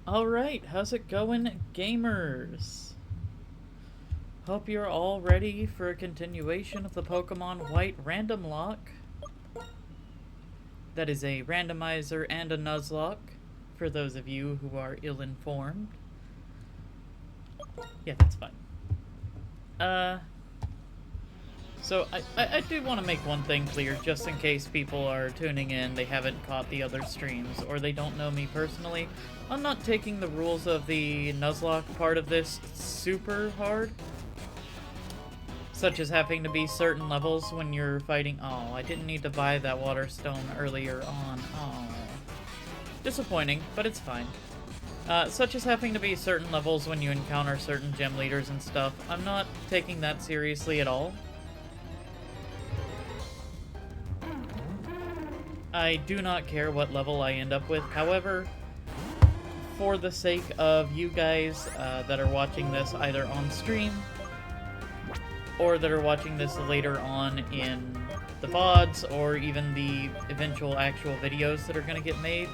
Alright, how's it going, gamers? Hope you're all ready for a continuation of the Pokemon White Random Lock. That is a randomizer and a Nuzlocke, for those of you who are ill-informed. Yeah, that's fine. So I do want to make one thing clear, just in case people are tuning in, they haven't caught the other streams, or they don't know me personally. I'm not taking the rules of the Nuzlocke part of this super hard. Such as having to be certain levels when you're fighting. Oh, I didn't need to buy that water stone earlier on. Oh. Disappointing, but it's fine. Such as having to be certain levels when you encounter certain gym leaders and stuff. I'm not taking that seriously at all. I do not care what level I end up with. However, for the sake of you guys that are watching this either on stream or that are watching this later on in the VODs or even the eventual actual videos that are going to get made,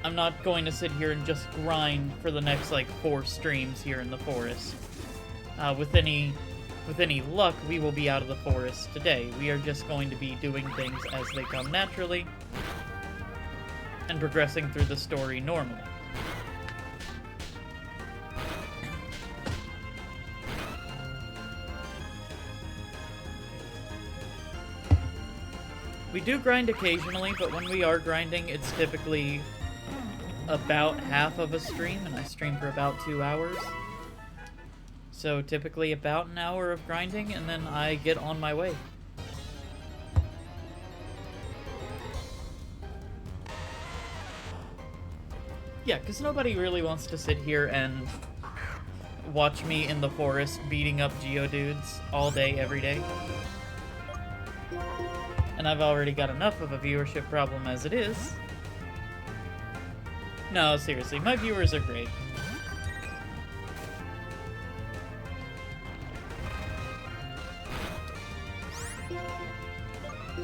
I'm not going to sit here and just grind for the next, like, 4 streams here in the forest. With any luck, we will be out of the forest today. We are just going to be doing things as they come naturally and progressing through the story normally. We do grind occasionally, but when we are grinding, it's typically about half of a stream, and I stream for about 2 hours. So typically about an hour of grinding, and then I get on my way. Yeah, because nobody really wants to sit here and watch me in the forest beating up Geodudes all day, every day. And I've already got enough of a viewership problem as it is. No, seriously, my viewers are great.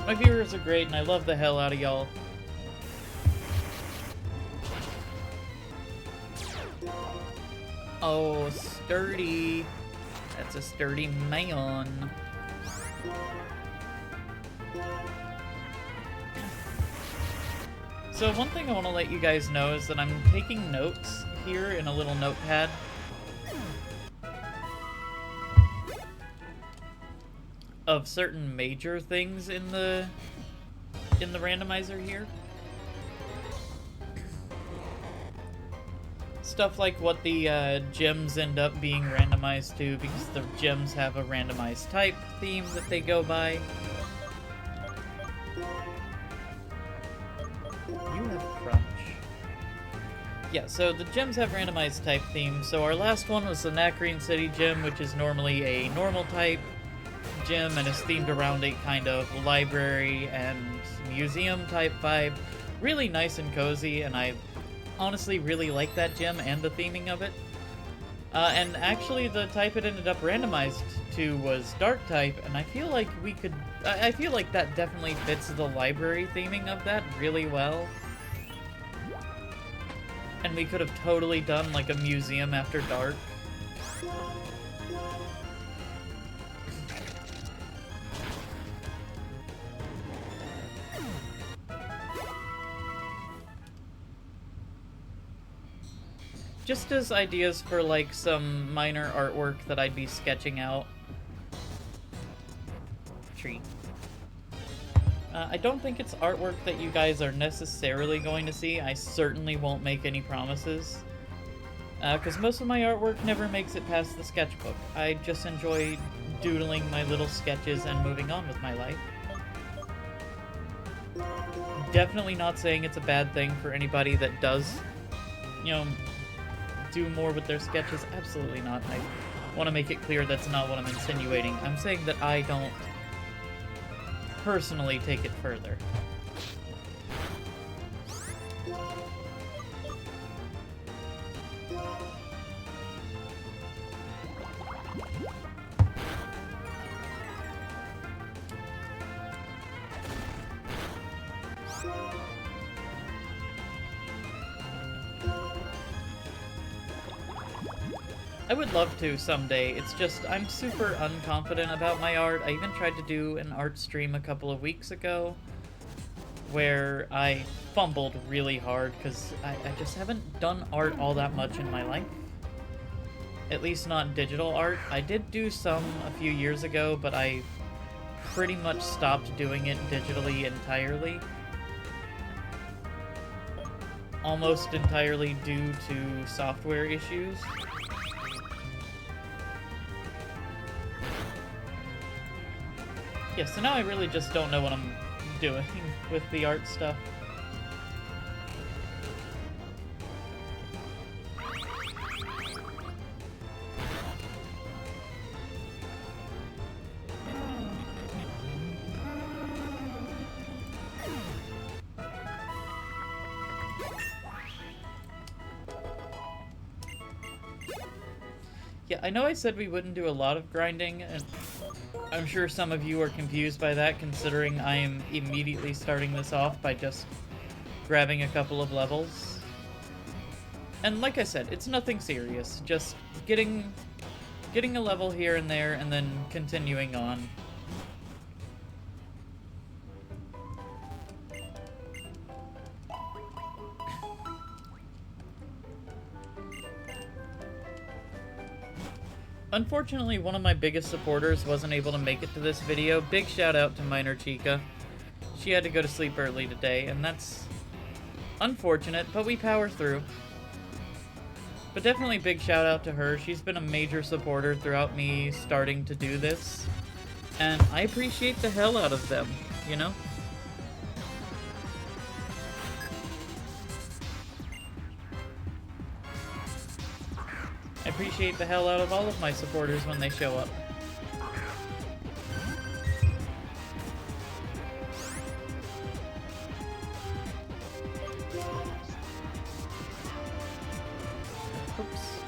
My viewers are great, and I love the hell out of y'all. Oh, sturdy. That's a sturdy man. So one thing I want to let you guys know is that I'm taking notes here in a little notepad. Of certain major things in the randomizer here. Stuff like what the gems end up being randomized to, because the gems have a randomized type theme that they go by. You have crunch. Yeah, so the gems have randomized type themes. So our last one was the Nakrine City gym, which is normally a normal type gym and is themed around a kind of library and museum type vibe. Really nice and cozy, and I honestly really like that gym and the theming of it. And actually the type it ended up randomized to was dark type, and I feel like I feel like that definitely fits the library theming of that really well. And we could have totally done like a museum after dark. Just as ideas for, like, some minor artwork that I'd be sketching out. Treat. I don't think it's artwork that you guys are necessarily going to see. I certainly won't make any promises. Because most of my artwork never makes it past the sketchbook. I just enjoy doodling my little sketches and moving on with my life. Definitely not saying it's a bad thing for anybody that does, you know, do more with their sketches. Absolutely not. I want to make it clear that's not what I'm insinuating. I'm saying that I don't personally take it further. I would love to someday. It's just I'm super unconfident about my art. I even tried to do an art stream a couple of weeks ago where I fumbled really hard because I just haven't done art all that much in my life. At least not digital art. I did do some a few years ago, but I pretty much stopped doing it digitally entirely. Almost entirely due to software issues. Yeah, so now I really just don't know what I'm doing with the art stuff. Yeah, I know I said we wouldn't do a lot of grinding, and I'm sure some of you are confused by that, considering I am immediately starting this off by just grabbing a couple of levels. And like I said, it's nothing serious, just getting a level here and there, and then continuing on. Unfortunately, one of my biggest supporters wasn't able to make it to this video. Big shout out to Minor Chica. She had to go to sleep early today, and that's unfortunate, but we power through. But definitely big shout out to her. She's been a major supporter throughout me starting to do this, and I appreciate the hell out of them, you know? I appreciate the hell out of all of my supporters when they show up. Oops.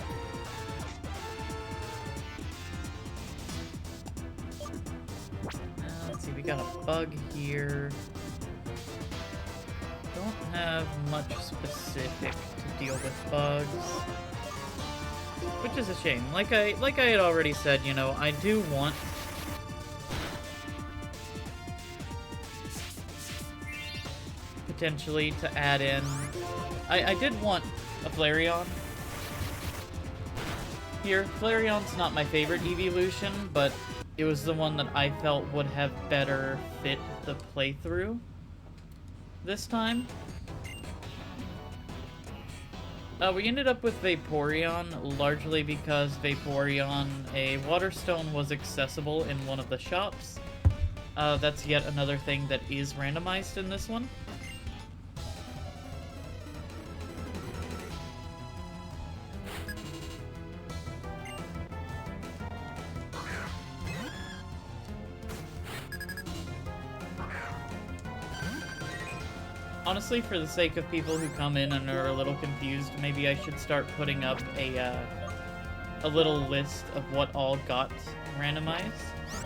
Let's see, we got a bug here. Don't have much specific to deal with bugs. Which is a shame. Like I had already said, you know, I do want potentially to add in... I did want a Flareon here. Flareon's not my favorite evolution, but it was the one that I felt would have better fit the playthrough this time. We ended up with Vaporeon, largely because Vaporeon, a Water Stone, was accessible in one of the shops. That's yet another thing that is randomized in this one. Honestly, for the sake of people who come in and are a little confused, maybe I should start putting up a little list of what all got randomized. Let's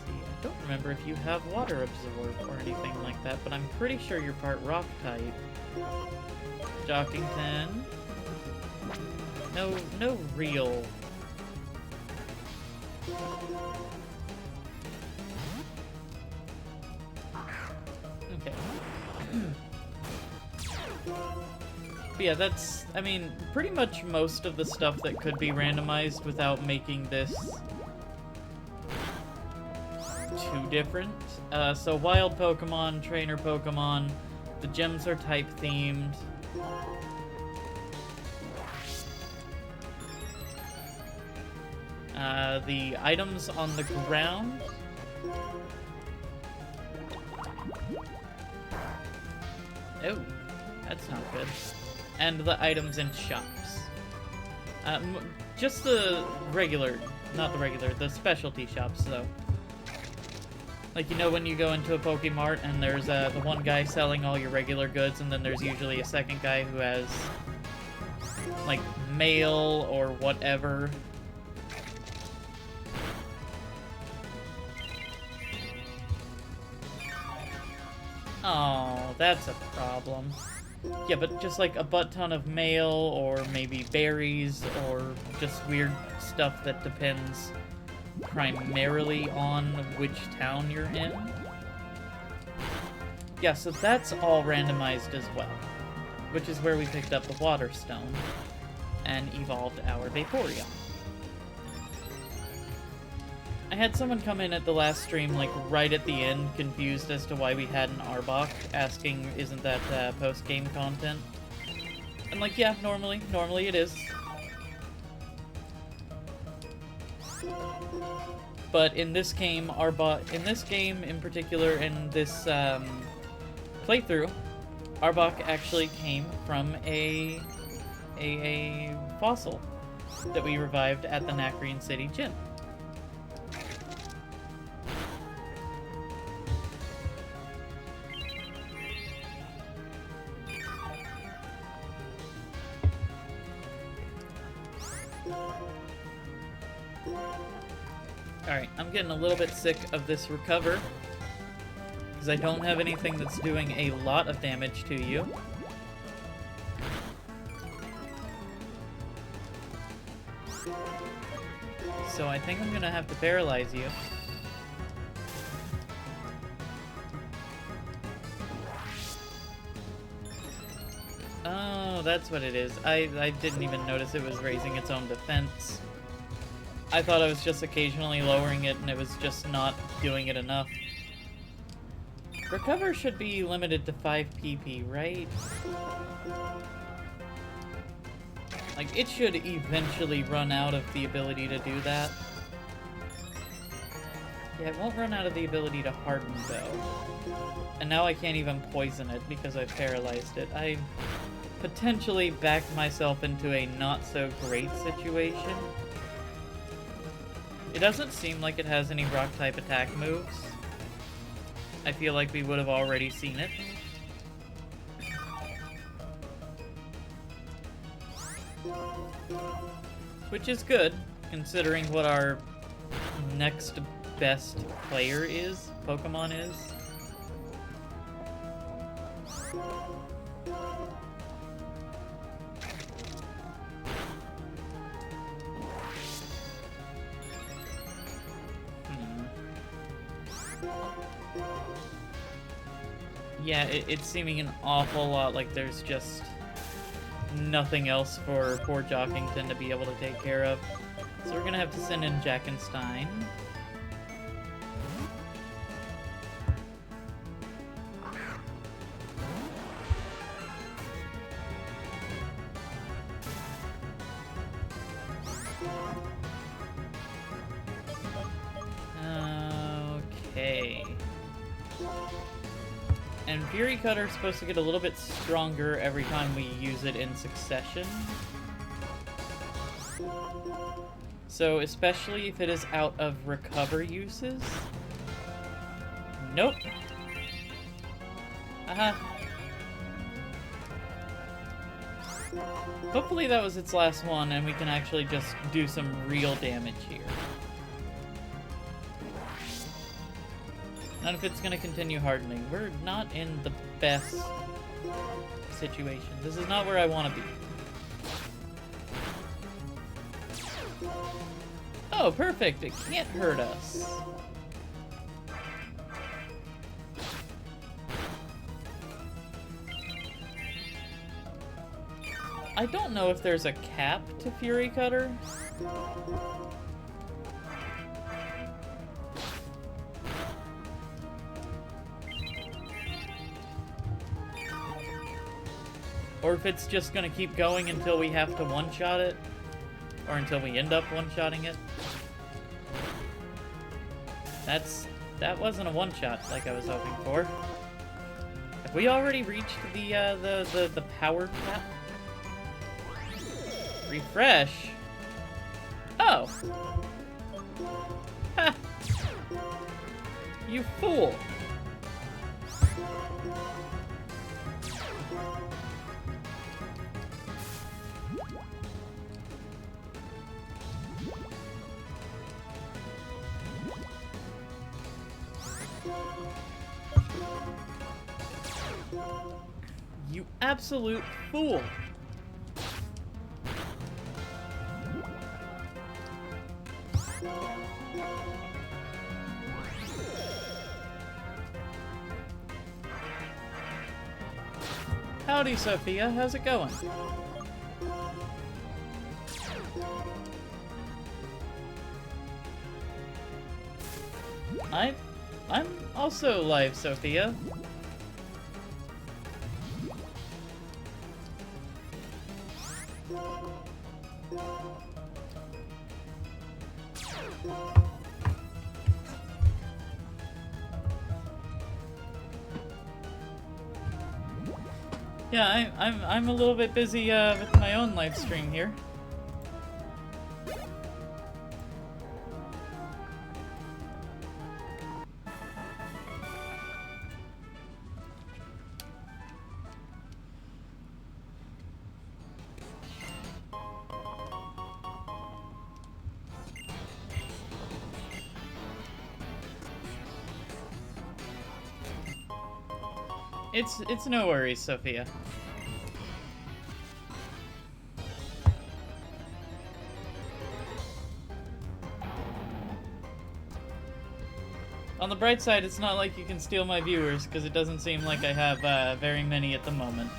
see, I don't remember if you have Water Absorb or anything like that, but I'm pretty sure you're part Rock type. Jockington. No real... Okay. But yeah, that's, I mean, pretty much most of the stuff that could be randomized without making this too different. So wild Pokemon, trainer Pokemon, the gems are type themed. The items on the ground. Oh, that's not good. And the items in shops. Just the regular, not the regular, the specialty shops, though. Like, you know when you go into a Pokemart and there's the one guy selling all your regular goods, and then there's usually a second guy who has, like, mail or whatever. Oh, that's a problem. Yeah, but just like a butt ton of mail, or maybe berries, or just weird stuff that depends primarily on which town you're in. Yeah, so that's all randomized as well, which is where we picked up the Water Stone and evolved our Vaporeon. I had someone come in at the last stream, like, right at the end, confused as to why we had an Arbok, asking, isn't that post-game content? I'm like, yeah, normally it is. But in this game, in particular, in this playthrough, Arbok actually came from a fossil that we revived at the Nacrene City Gym. Alright, I'm getting a little bit sick of this recover, because I don't have anything that's doing a lot of damage to you. So I think I'm gonna have to paralyze you. Oh, that's what it is. I didn't even notice it was raising its own defense. I thought I was just occasionally lowering it and it was just not doing it enough. Recover should be limited to 5 PP, right? Like, it should eventually run out of the ability to do that. Yeah, it won't run out of the ability to harden, though. And now I can't even poison it because I've paralyzed it. I potentially backed myself into a not-so-great situation. It doesn't seem like it has any rock-type attack moves. I feel like we would have already seen it. Which is good, considering what our next best player is, Pokemon is. Yeah, it's seeming an awful lot like there's just nothing else for poor Jockington to be able to take care of. So we're gonna have to send in Jackenstein. Okay. And Fury Cutter is supposed to get a little bit stronger every time we use it in succession. So, especially if it is out of recover uses. Nope. Hopefully that was its last one and we can actually just do some real damage here. Not if it's going to continue hardening. We're not in the best situation. This is not where I want to be. Oh, perfect. It can't hurt us. I don't know if there's a cap to Fury Cutter. Or if it's just gonna keep going until we have to one-shot it. Or until we end up one-shotting it. That wasn't a one-shot like I was hoping for. Have we already reached the power cap? Refresh? Oh! Ha! You fool! absolute fool. Howdy, Sophia. How's it going? I'm also live, Sophia. Yeah, I'm a little bit busy with my own live stream here. It's no worries, Sophia. On the bright side, it's not like you can steal my viewers, because it doesn't seem like I have very many at the moment.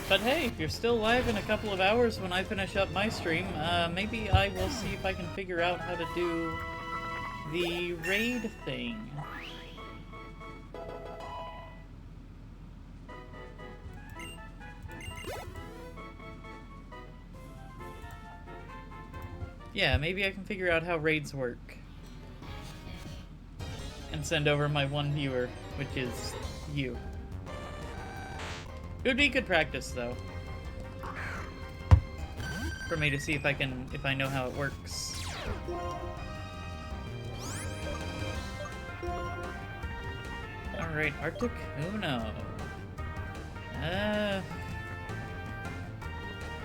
But hey, if you're still live in a couple of hours when I finish up my stream, maybe I will see if I can figure out how to do the raid thing. Yeah, maybe I can figure out how raids work. And send over my one viewer, which is you. It would be good practice, though, for me to see if I know how it works. Alright, Articuno.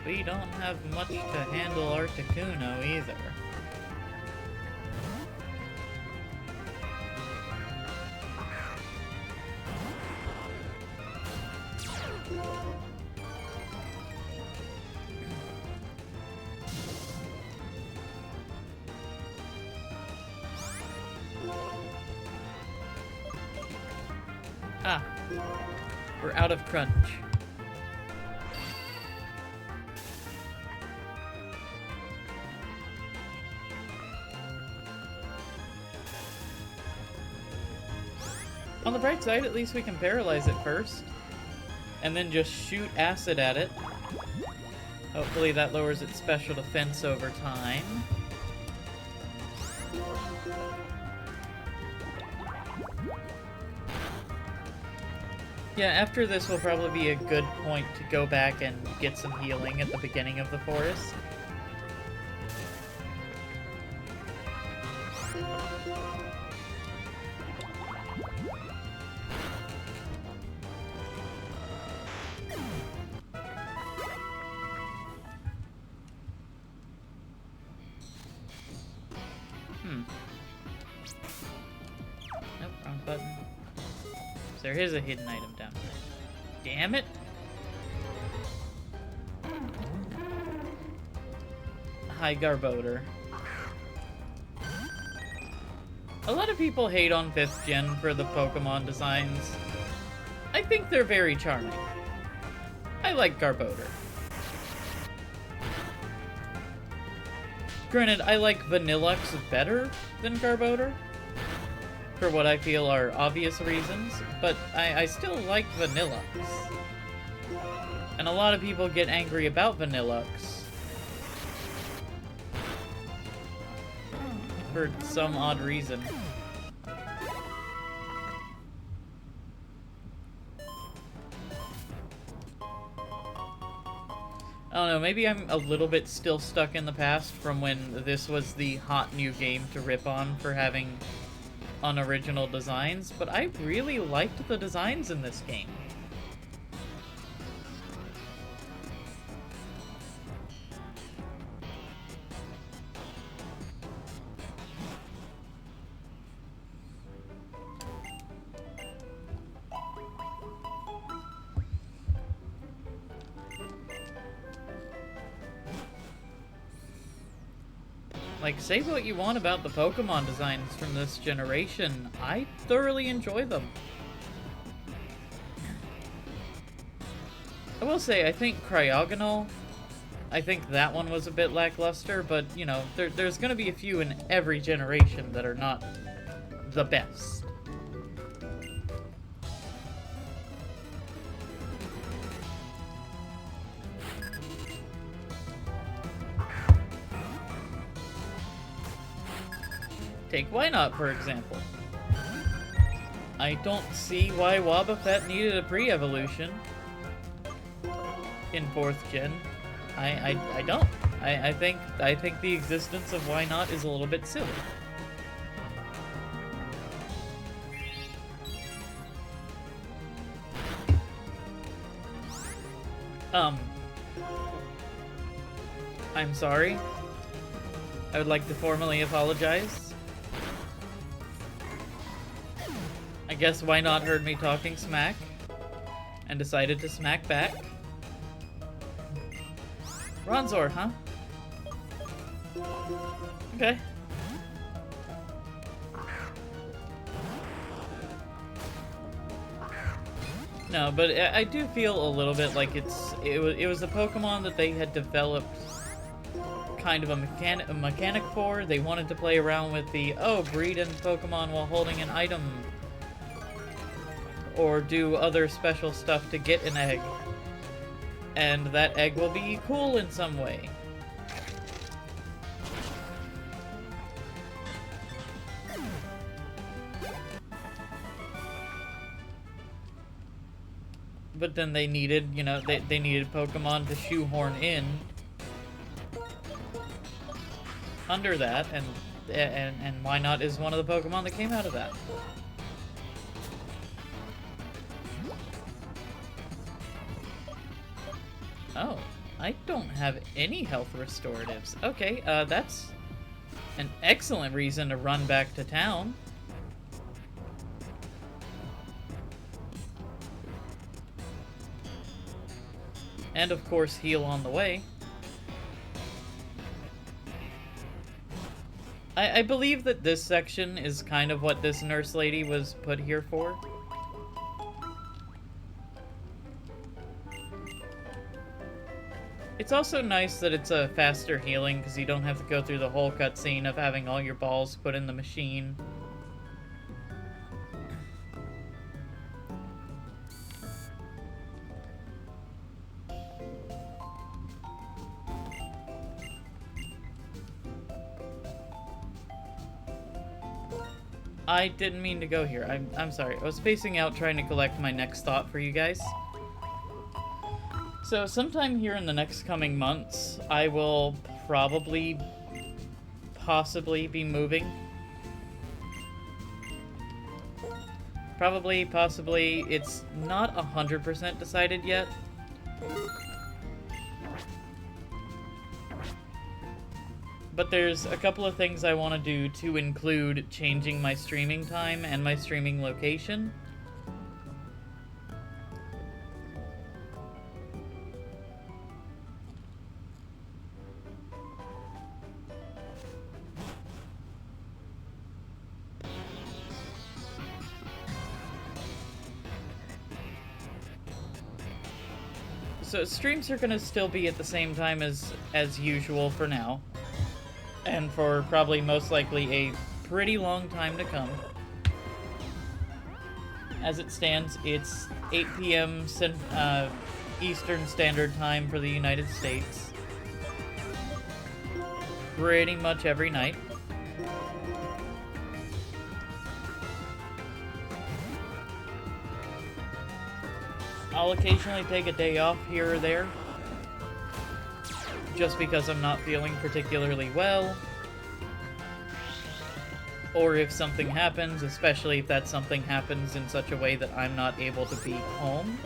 We don't have much to handle Articuno either. Ah, we're out of crunch. On the bright side, at least we can paralyze it first, and then just shoot acid at it. Hopefully that lowers its special defense over time. Yeah, after this will probably be a good point to go back and get some healing at the beginning of the forest. Nope, wrong button. So there is a hidden item down here. Damn it! Hi, Garbodor. A lot of people hate on 5th gen for the Pokemon designs. I think they're very charming. I like Garbodor. Granted, I like Vanillux better than Garbodor, for what I feel are obvious reasons, but I still like Vanillux. And a lot of people get angry about Vanillux for some odd reason. I don't know, maybe I'm a little bit still stuck in the past from when this was the hot new game to rip on for having unoriginal designs, but I really liked the designs in this game. Like, say what you want about the Pokemon designs from this generation, I thoroughly enjoy them. I will say, I think Cryogonal, I think that one was a bit lackluster, but, you know, there's gonna be a few in every generation that are not the best. Take Wynot, for example. I don't see why Wobbuffet needed a pre-evolution in 4th gen. I don't. I think the existence of Wynot is a little bit silly. I'm sorry. I would like to formally apologize. I guess Wynot heard me talking smack and decided to smack back. Ronzor, huh? Okay. No, but I do feel a little bit like it was a Pokemon that they had developed kind of a mechanic for. They wanted to play around with the, oh, breed in Pokemon while holding an item, or do other special stuff to get an egg, and that egg will be cool in some way. But then they needed, you know, they needed Pokemon to shoehorn in under that, and Wynot is one of the Pokemon that came out of that. Oh, I don't have any health restoratives. Okay, that's an excellent reason to run back to town. And of course, heal on the way. I believe that this section is kind of what this nurse lady was put here for. It's also nice that it's a faster healing, because you don't have to go through the whole cutscene of having all your balls put in the machine. I didn't mean to go here. I'm sorry. I was spacing out trying to collect my next thought for you guys. So sometime here in the next coming months, I will possibly be moving. Possibly, it's not 100% decided yet. But there's a couple of things I want to do to include changing my streaming time and my streaming location. So streams are going to still be at the same time as usual for now. And for probably most likely a pretty long time to come. As it stands, it's 8 p.m. Eastern Standard Time for the United States. Pretty much every night. I'll occasionally take a day off here or there. just because I'm not feeling particularly well, or if something happens, especially if that something happens in such a way that I'm not able to be home.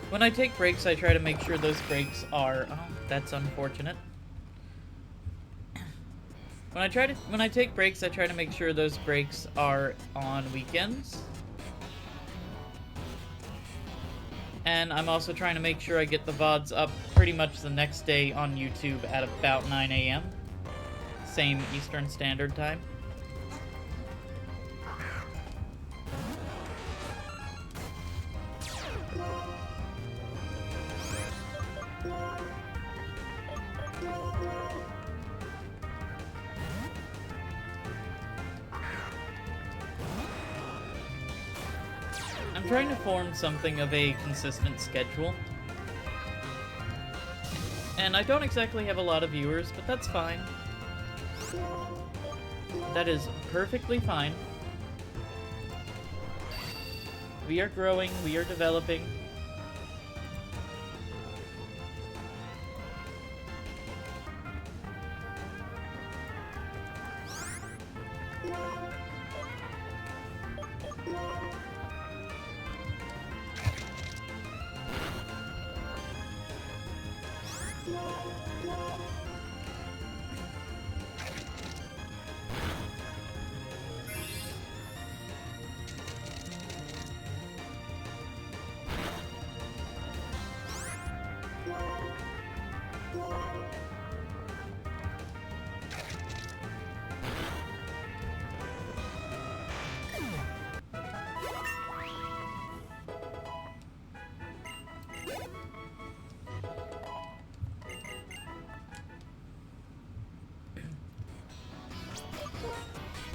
When I take breaks, I try to make sure those breaks are... Oh, that's unfortunate. When I take breaks, I try to make sure those breaks are on weekends. And I'm also trying to make sure I get the VODs up pretty much the next day on YouTube at about 9 a.m. Same Eastern Standard Time. I'm trying to form something of a consistent schedule. And I don't exactly have a lot of viewers, but that's fine. That is perfectly fine. We are growing, we are developing.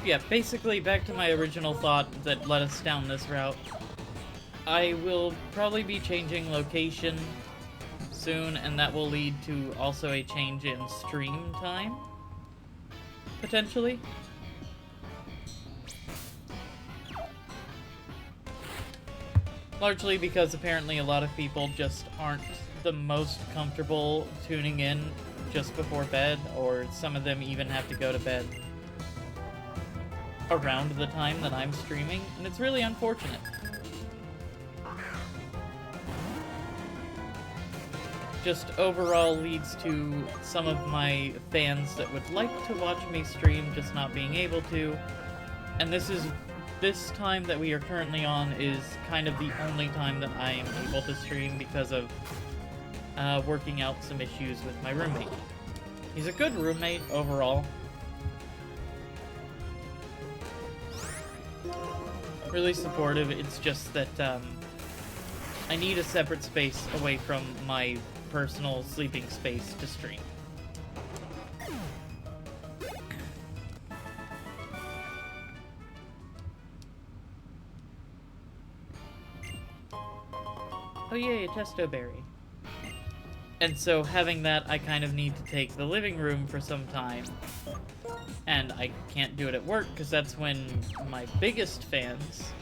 Yeah, basically back to my original thought that led us down this route. I will probably be changing location soon, and that will lead to also a change in stream time, potentially. Largely because apparently a lot of people just aren't the most comfortable tuning in just before bed, or some of them even have to go to bed around the time that I'm streaming, and it's really unfortunate. Just overall leads to some of my fans that would like to watch me stream just not being able to, and this time that we are currently on is kind of the only time that I am able to stream because of working out some issues with my roommate. He's a good roommate overall. Really supportive, it's just that I need a separate space away from my personal sleeping space to stream. Oh yay, a testo berry. And so having that, I kind of need to take the living room for some time. And I can't do it at work, because that's when my biggest fans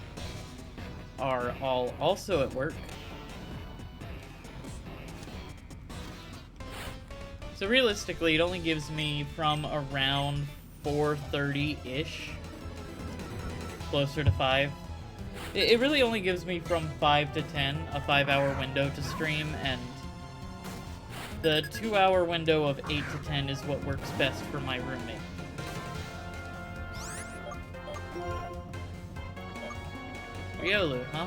are all also at work. So realistically, it only gives me from around 4:30-ish, closer to 5. It really only gives me from 5 to 10, a 5-hour window to stream, and the 2-hour window of 8 to 10 is what works best for my roommate. Riolu, huh?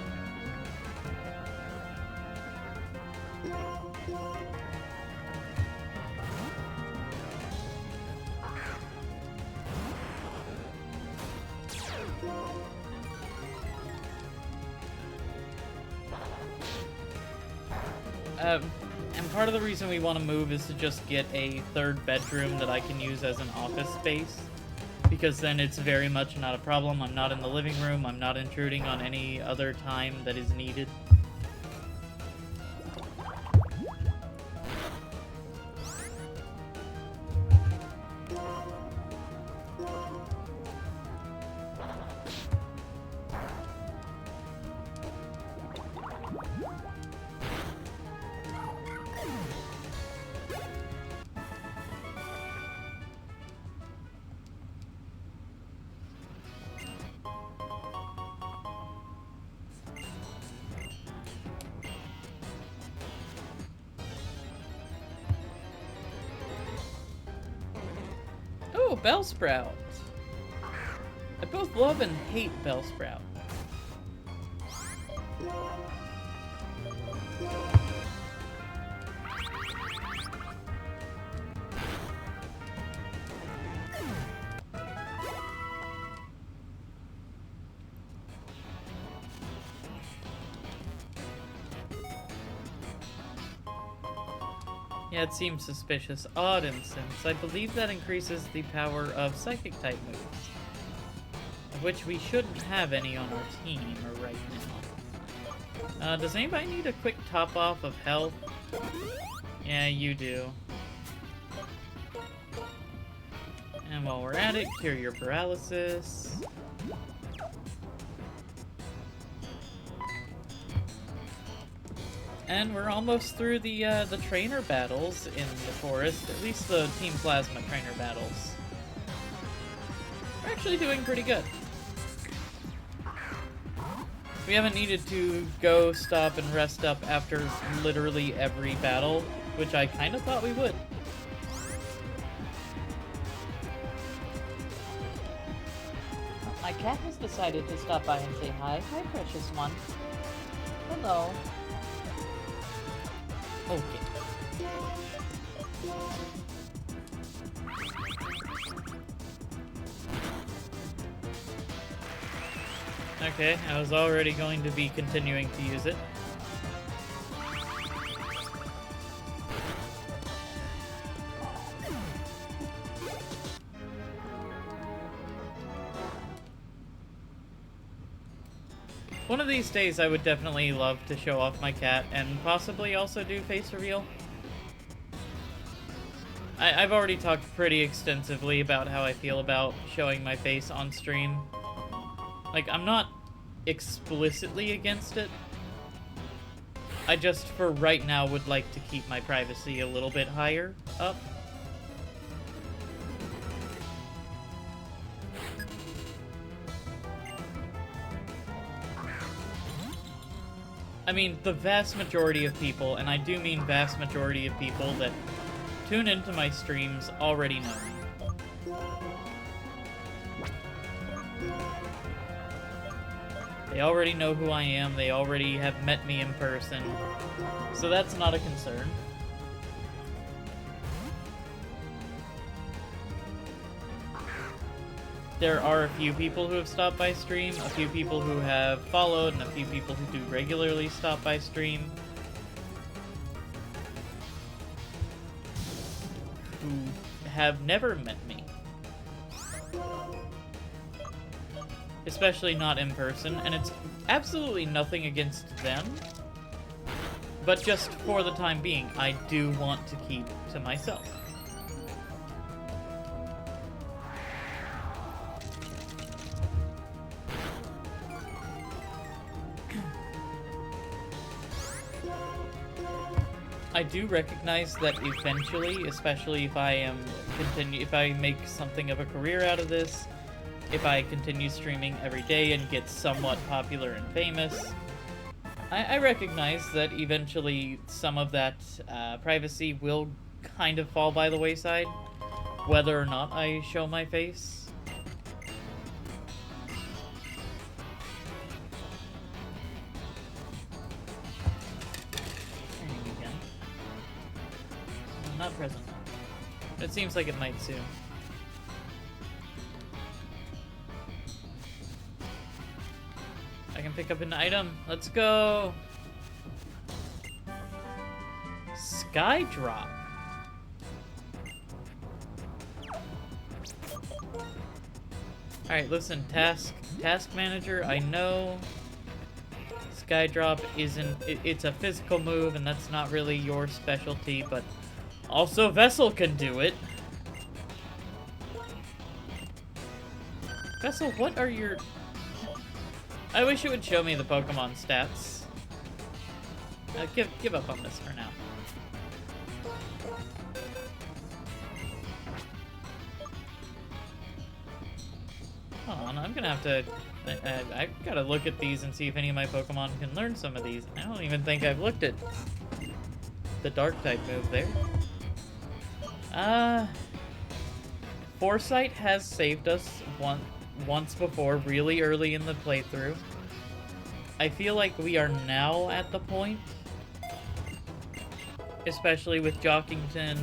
And part of the reason we want to move is to just get a third bedroom that I can use as an office space, because then it's very much not a problem. I'm not in the living room, I'm not intruding on any other time that is needed. Bellsprout! I both love and hate Bellsprout. Yeah, it seems suspicious. Odd instance. I believe that increases the power of Psychic-type moves, of which we shouldn't have any on our team right now. Does anybody need a quick top-off of health? Yeah, you do. And while we're at it, cure your paralysis. And we're almost through the trainer battles in the forest, at least the Team Plasma trainer battles. We're actually doing pretty good. We haven't needed to go, stop, and rest up after literally every battle, which I kind of thought we would. My cat has decided to stop by and say hi. Hi, precious one. Hello. Okay. Okay, I was already going to be continuing to use it. One of these days I would definitely love to show off my cat and possibly also do face reveal. I've already talked pretty extensively about how I feel about showing my face on stream. Like, I'm not explicitly against it. I just, for right now, would like to keep my privacy a little bit higher up. I mean, the vast majority of people, and I do mean vast majority of people that tune into my streams already know me. They already know who I am, they already have met me in person, so that's not a concern. There are a few people who have stopped by stream, a few people who have followed, and a few people who do regularly stop by stream. Who have never met me. Especially not in person, and it's absolutely nothing against them. But just for the time being, I do want to keep to myself. I do recognize that eventually, especially if I make something of a career out of this, if I continue streaming every day and get somewhat popular and famous, I recognize that eventually some of that privacy will kind of fall by the wayside, whether or not I show my face. Not present. It seems like it might soon. I can pick up an item. Let's go! Skydrop. Alright, listen, task manager, I know Skydrop isn't... It's a physical move, and that's not really your specialty, but... Also, Vessel can do it. Vessel, what are your... I wish it would show me the Pokemon stats. Give up on this for now. Hold on, I'm gonna have to... I've gotta look at these and see if any of my Pokemon can learn some of these. I don't even think I've looked at the Dark-type move there. Foresight has saved us once before, really early in the playthrough. I feel like we are now at the point, especially with Jockington.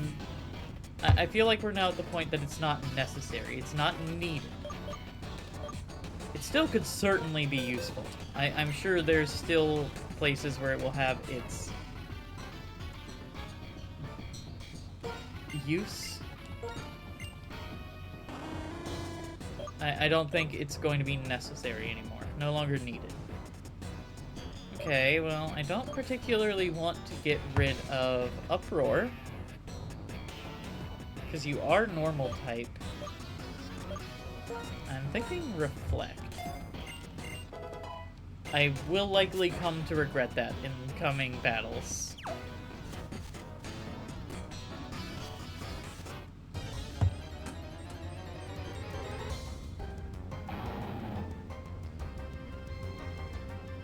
I feel like we're now at the point that it's not necessary. It's not needed. It still could certainly be useful. I'm sure there's still places where it will have its use. I don't think it's going to be necessary anymore. No longer needed. Okay, well, I don't particularly want to get rid of Uproar, because you are normal type. I'm thinking Reflect. I will likely come to regret that in coming battles.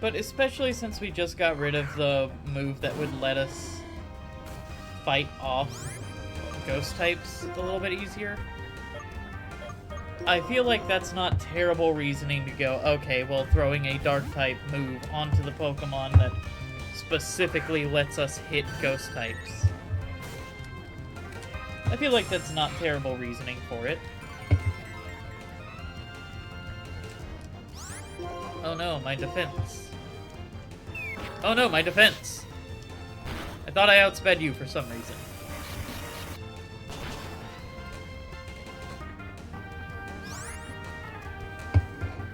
But especially since we just got rid of the move that would let us fight off ghost types a little bit easier. I feel like that's not terrible reasoning to go, okay, well, throwing a dark type move onto the Pokemon that specifically lets us hit ghost types. I feel like that's not terrible reasoning for it. Oh no, my defense. Oh no, my defense! I thought I outsped you for some reason.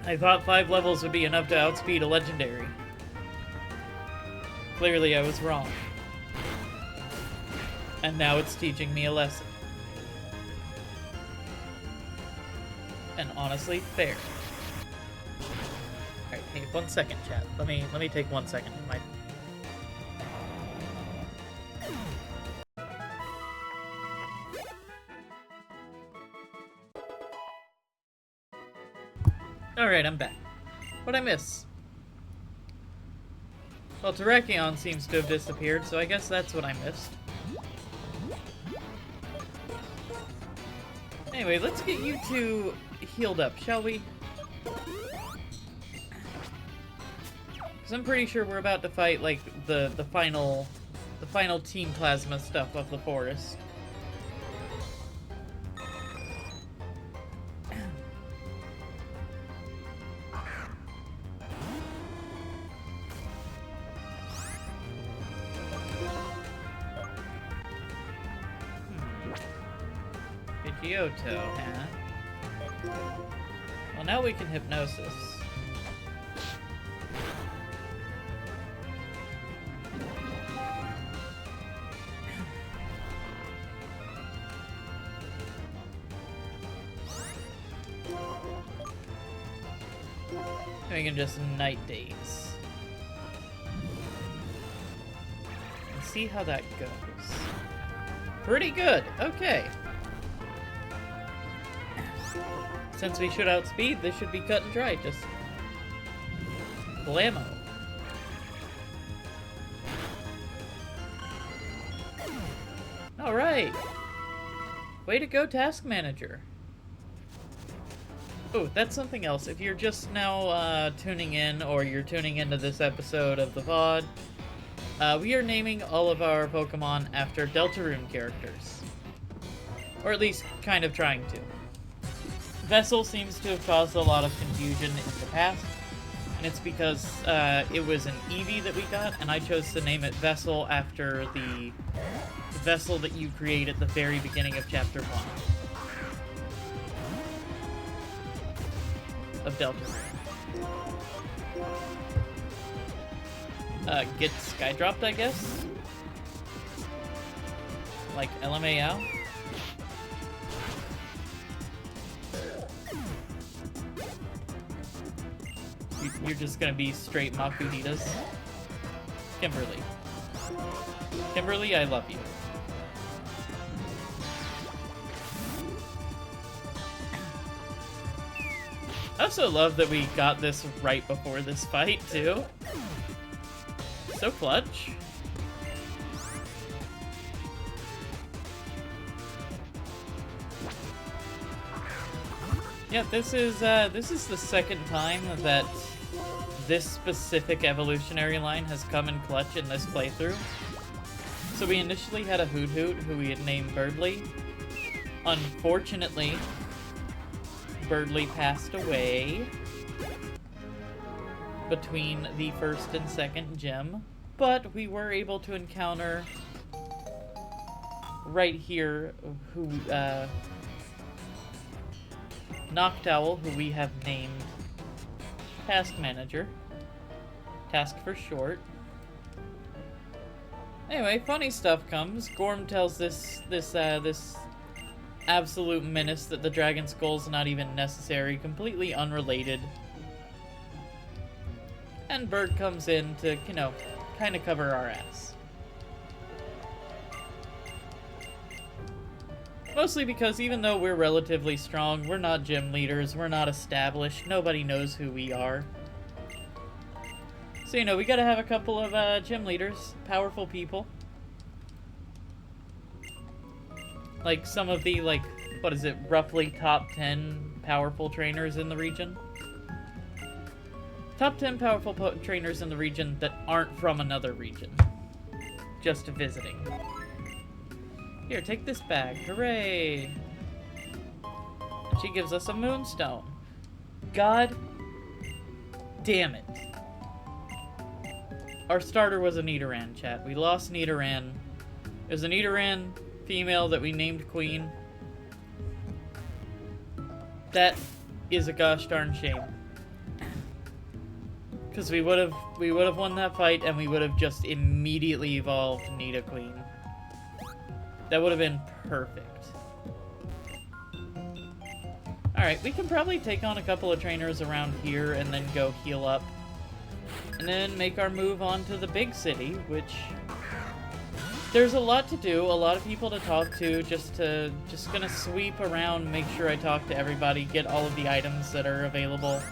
I thought 5 levels would be enough to outspeed a legendary. Clearly I was wrong. And now it's teaching me a lesson. And honestly, fair. Alright, hey, 1 second, chat. Let me take 1 second. Alright, I'm back. What'd I miss? Well, Terrakion seems to have disappeared, so I guess that's what I missed. Anyway, let's get you two healed up, shall we? Because I'm pretty sure we're about to fight, like, the final Team Plasma stuff of the forest. Pidgeotto, huh? Well, now we can Hypnosis. We can just Night Daze. And see how that goes. Pretty good, okay. Since we should outspeed, this should be cut and dry, just blammo. Alright! Way to go, Task Manager. Oh, that's something else. If you're just now tuning in, or you're tuning into this episode of the VOD, we are naming all of our Pokemon after Deltarune characters. Or at least, kind of trying to. Vessel seems to have caused a lot of confusion in the past, and it's because it was an Eevee that we got, and I chose to name it Vessel after the vessel that you create at the very beginning of Chapter 1 of Deltarune. Get Skydropped, I guess? Like LMAO? You're just gonna be straight Makuhitas? Kimberly. Kimberly, I love you. I also love that we got this right before this fight, too. So clutch. Yeah, this is the second time that this specific evolutionary line has come in clutch in this playthrough. So we initially had a Hoot Hoot who we had named Birdly. Unfortunately, Birdly passed away between the first and second gym, but we were able to encounter right here who Noctowl, who we have named Task Manager. Task for short. Anyway, funny stuff comes. Gorm tells this absolute menace that the Dragon Skull's not even necessary, completely unrelated. And Bird comes in to, you know, kind of cover our ass. Mostly because even though we're relatively strong, we're not gym leaders, we're not established, nobody knows who we are. So, you know, we gotta have a couple of gym leaders, powerful people. Like some of the, like, what is it, roughly top 10 powerful trainers in the region? Top 10 powerful trainers in the region that aren't from another region. Just visiting. Here, take this bag. Hooray! And she gives us a moonstone. God damn it. Our starter was a Nidoran, chat. We lost Nidoran. It was a Nidoran female that we named Queen. That is a gosh darn shame. Because we would have won that fight and we would have just immediately evolved Nidoqueen. That would have been perfect. Alright, we can probably take on a couple of trainers around here and then go heal up. And then make our move on to the big city, which... There's a lot to do, a lot of people to talk to, just gonna sweep around, make sure I talk to everybody, get all of the items that are available.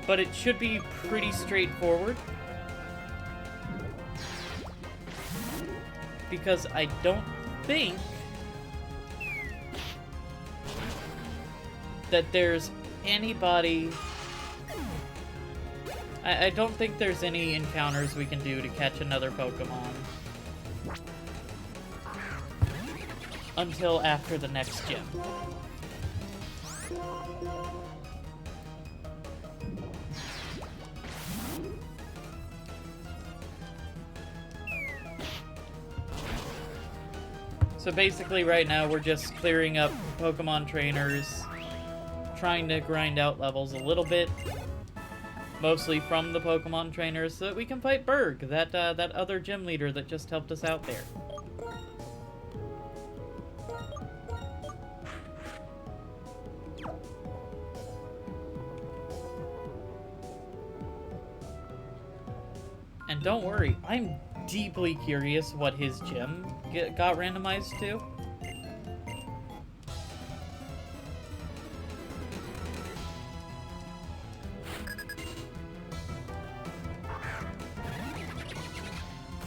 But it should be pretty straightforward. Because I don't think that there's anybody... I don't think there's any encounters we can do to catch another Pokemon until after the next gym. So basically right now we're just clearing up Pokemon trainers, trying to grind out levels a little bit, mostly from the Pokemon trainers, so that we can fight Berg, that other gym leader that just helped us out there. And don't worry, I'm deeply curious what his gym got randomized to.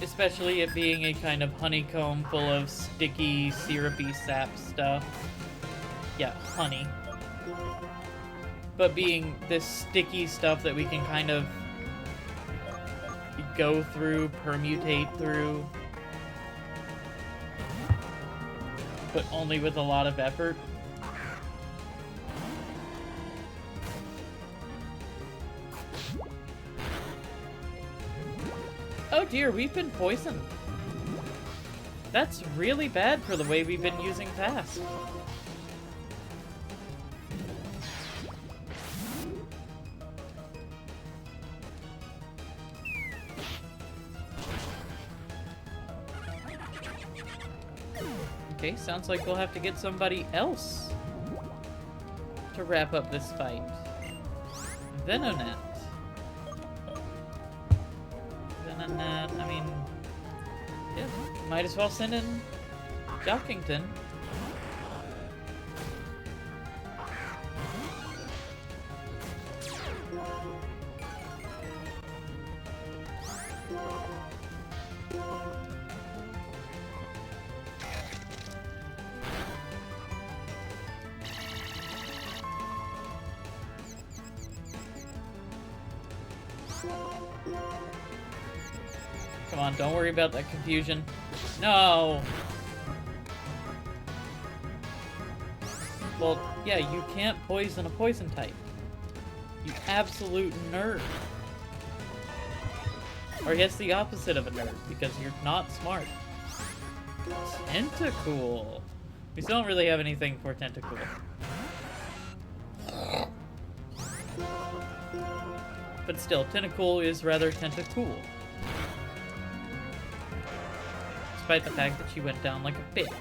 Especially it being a kind of honeycomb full of sticky, syrupy sap stuff. Yeah, honey. But being this sticky stuff that we can kind of go through, permutate through, but only with a lot of effort. Oh dear, we've been poisoned. That's really bad for the way we've been using Task. Okay, sounds like we'll have to get somebody else to wrap up this fight. Venonat. Venonat, I mean... yeah, might as well send in Jockington. Come on, don't worry about that confusion. No! Well, yeah, you can't poison a poison type. You absolute nerd. Or I guess the opposite of a nerd, because you're not smart. Tentacool. We still don't really have anything for Tentacool. But still, Tentacool is rather Tentacool. Despite the fact that she went down like a bitch.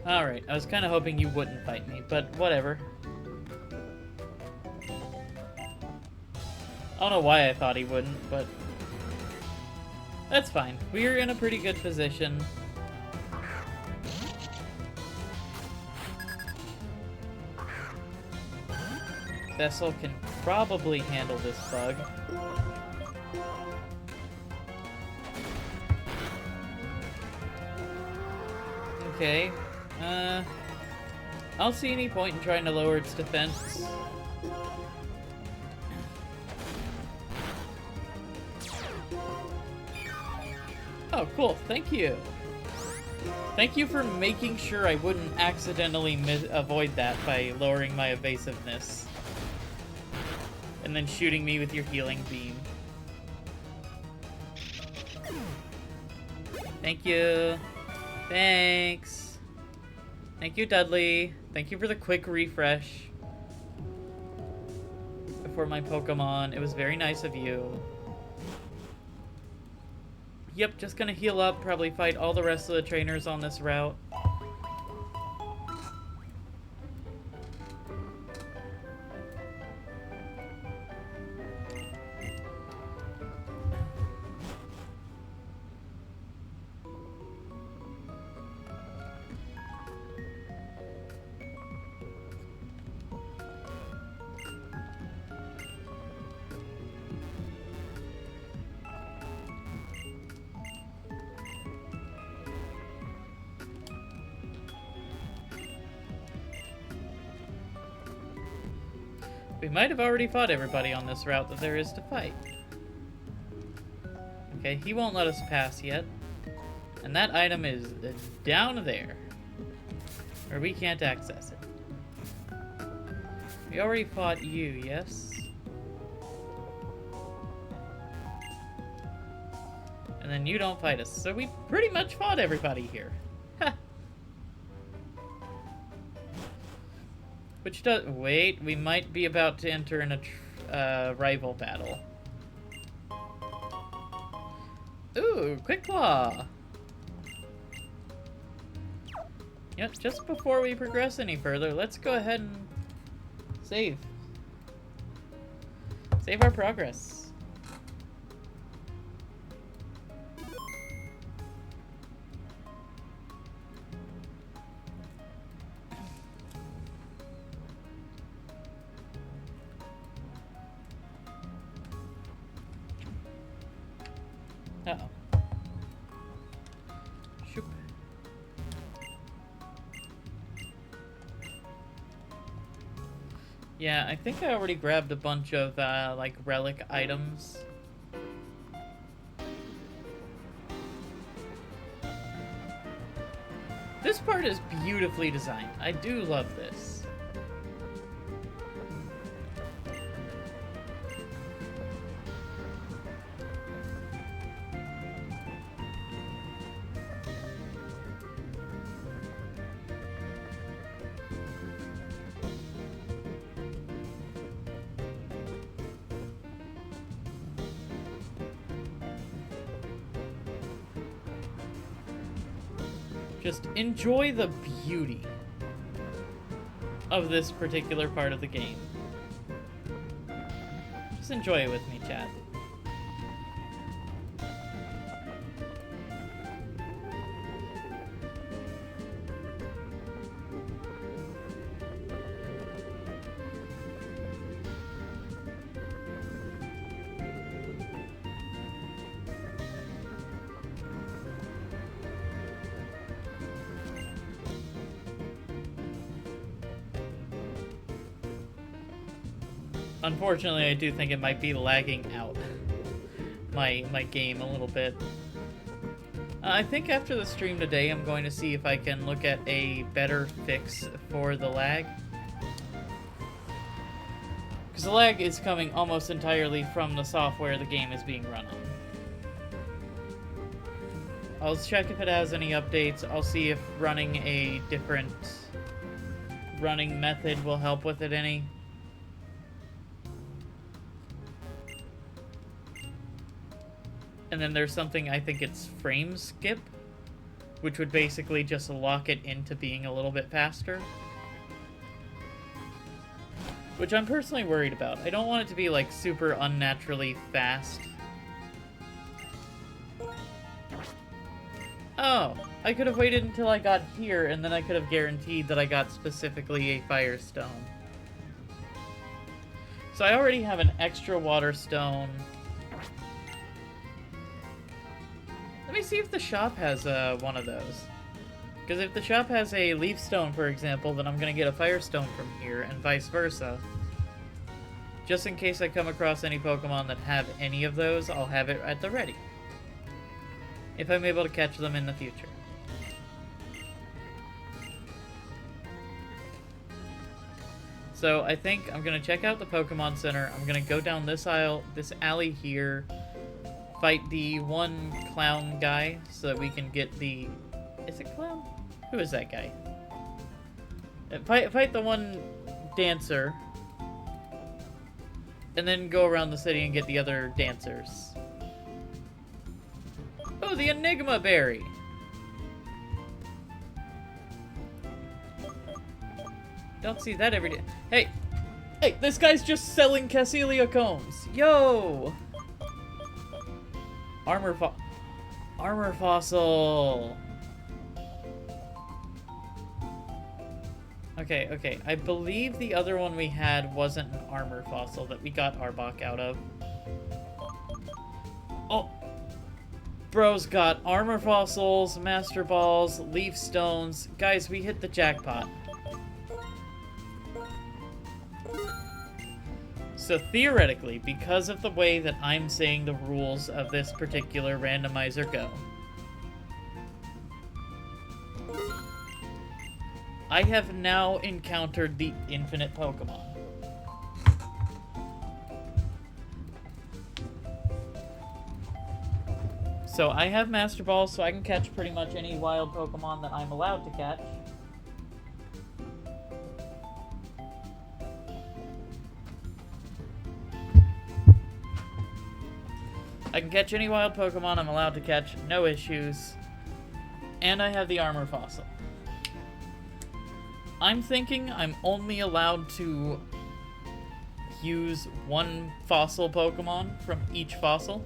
Alright, I was kind of hoping you wouldn't fight me, but whatever. I don't know why I thought he wouldn't, but that's fine. We're in a pretty good position. Vessel can probably handle this bug. Okay. I don't see any point in trying to lower its defense. Oh, cool. Thank you. Thank you for making sure I wouldn't accidentally avoid that by lowering my evasiveness. And then shooting me with your healing beam. Thank you. Thanks. Thank you, Dudley. Thank you for the quick refresh for my Pokemon. It was very nice of you. Yep, just gonna heal up, probably fight all the rest of the trainers on this route. We might have already fought everybody on this route that there is to fight. Okay, he won't let us pass yet. And that item is down there, where we can't access it. We already fought you, yes? And then you don't fight us, so we pretty much fought everybody here. Which does... Wait, we might be about to enter in a rival battle. Ooh, Quick Claw! Yep, just before we progress any further, let's go ahead and save. Save our progress. Uh-oh. Shoop. Yeah, I think I already grabbed a bunch of, like, relic items. This part is beautifully designed. I do love this. Just enjoy the beauty of this particular part of the game. Just enjoy it with me, chat. Unfortunately, I do think it might be lagging out my game a little bit. I think after the stream today, I'm going to see if I can look at a better fix for the lag. Because the lag is coming almost entirely from the software the game is being run on. I'll check if it has any updates. I'll see if running a different running method will help with it any. And then there's something, I think it's frame skip, which would basically just lock it into being a little bit faster. Which I'm personally worried about. I don't want it to be like super unnaturally fast. Oh, I could have waited until I got here, and then I could have guaranteed that I got specifically a fire stone. So I already have an extra water stone. Let me see if the shop has one of those. Because if the shop has a leaf stone, for example, then I'm going to get a fire stone from here, and vice versa. Just in case I come across any Pokemon that have any of those, I'll have it at the ready. If I'm able to catch them in the future. So I think I'm going to check out the Pokemon Center. I'm going to go down this aisle, this alley here, fight the one clown guy so that we can get the... Is it clown? Who is that guy? Fight the one dancer. And then go around the city and get the other dancers. Oh, the Enigma Berry! Don't see that every day. Hey! Hey, this guy's just selling Casselia combs! Yo! Armor fossil! Okay, okay. I believe the other one we had wasn't an armor fossil that we got Arbok out of. Oh! Bro's got armor fossils, master balls, leaf stones. Guys, we hit the jackpot. So theoretically, because of the way that I'm saying the rules of this particular randomizer go, I have now encountered the infinite Pokemon. So I have Master Balls, so I can catch pretty much any wild Pokemon that I'm allowed to catch. I can catch any wild Pokemon I'm allowed to catch, no issues. And I have the Armor Fossil. I'm thinking I'm only allowed to use one fossil Pokemon from each fossil.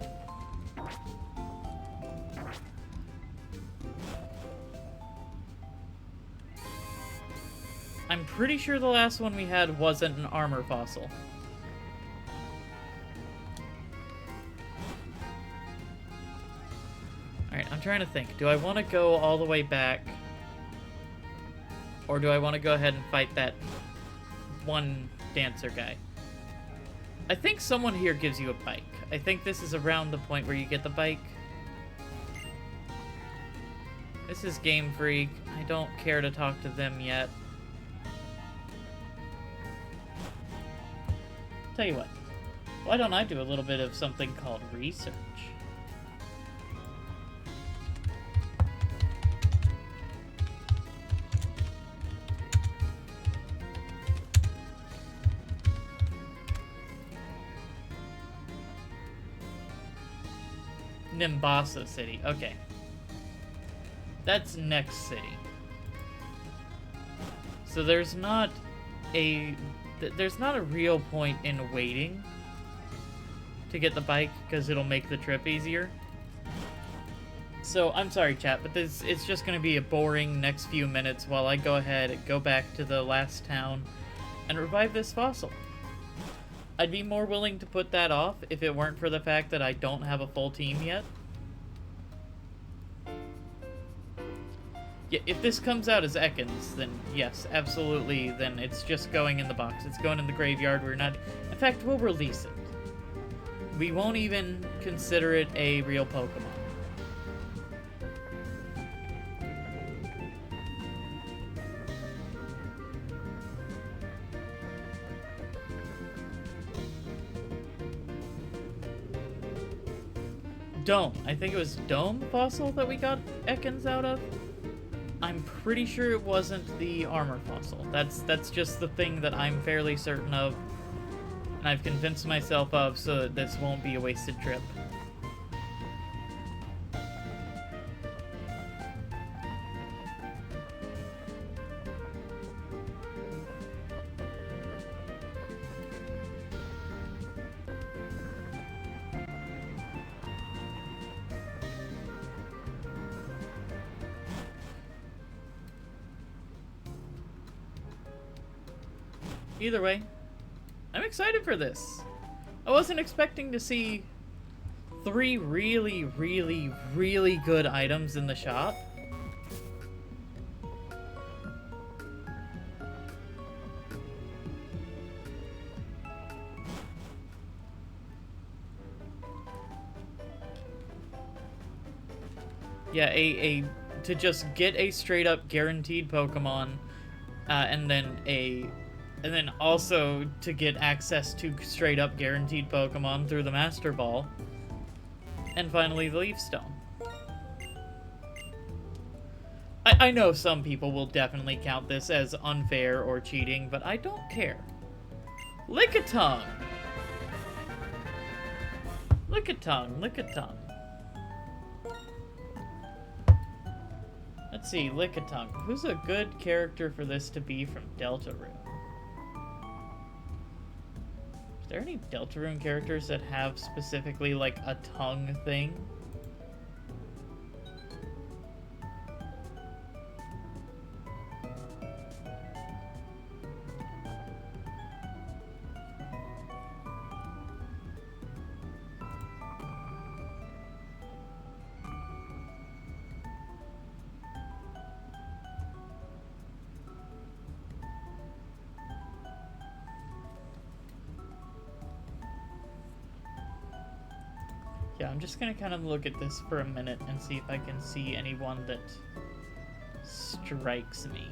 I'm pretty sure the last one we had wasn't an armor fossil. Alright, I'm trying to think. Do I want to go all the way back? Or do I want to go ahead and fight that one dancer guy? I think someone here gives you a bike. I think this is around the point where you get the bike. This is Game Freak. I don't care to talk to them yet. Tell you what. Why don't I do a little bit of something called research? Nimbasa City. Okay. That's next city. So there's not a real point in waiting to get the bike because it'll make the trip easier. So I'm sorry, chat, but it's just going to be a boring next few minutes while I go ahead and go back to the last town and revive this fossil. I'd be more willing to put that off if it weren't for the fact that I don't have a full team yet. Yeah, if this comes out as Ekans, then yes, absolutely, then it's just going in the box. It's going in the graveyard. We're not... In fact, we'll release it. We won't even consider it a real Pokemon. Dome. I think it was Dome Fossil that we got Ekans out of. I'm pretty sure it wasn't the Armor Fossil. That's just the thing that I'm fairly certain of. And I've convinced myself of so that this won't be a wasted trip. Either way, I'm excited for this. I wasn't expecting to see 3 really, really, really good items in the shop. Yeah, to just get a straight up guaranteed Pokemon, and then also to get access to straight up guaranteed Pokemon through the Master Ball. And finally, the Leaf Stone. I know some people will definitely count this as unfair or cheating, but I don't care. Lickitung! Lickitung, Lickitung. Let's see, Lickitung. Who's a good character for this to be from Deltarune? Is there any Deltarune characters that have specifically, like, a tongue thing? Yeah, I'm just gonna kind of look at this for a minute and see if I can see anyone that strikes me.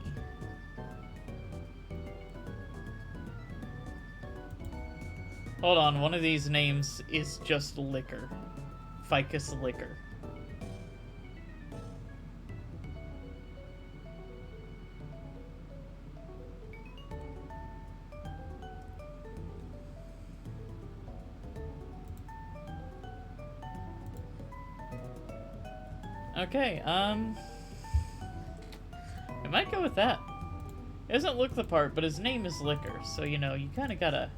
Hold on, one of these names is just Liquor. Ficus Liquor. Okay, I might go with that. He doesn't look the part, but his name is Liquor, so, you know, you kind of gotta...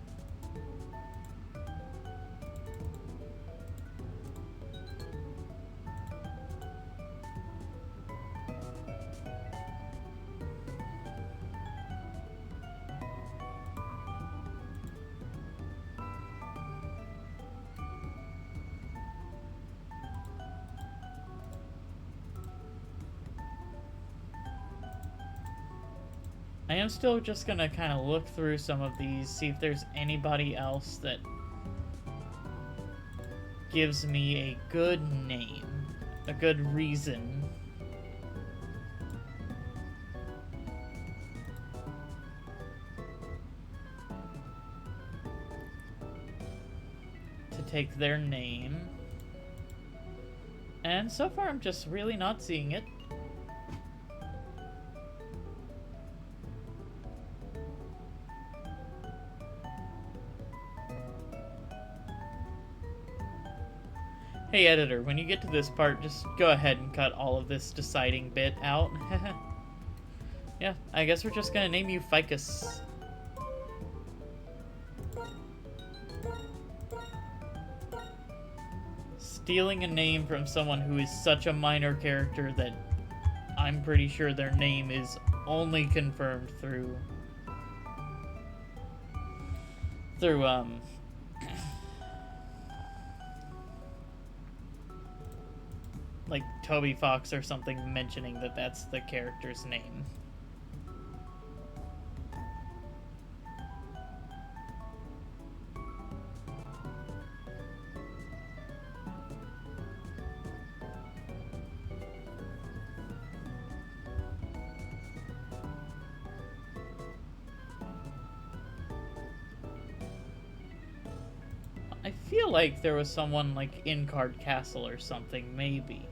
I am still just gonna kind of look through some of these, see if there's anybody else that gives me a good name, a good reason. To take their name. And so far I'm just really not seeing it. Hey editor, when you get to this part, just go ahead and cut all of this deciding bit out. Yeah, I guess we're just gonna name you Ficus. Stealing a name from someone who is such a minor character that I'm pretty sure their name is only confirmed through like Toby Fox or something mentioning that that's the character's name. I feel like there was someone like in Card Castle or something, maybe.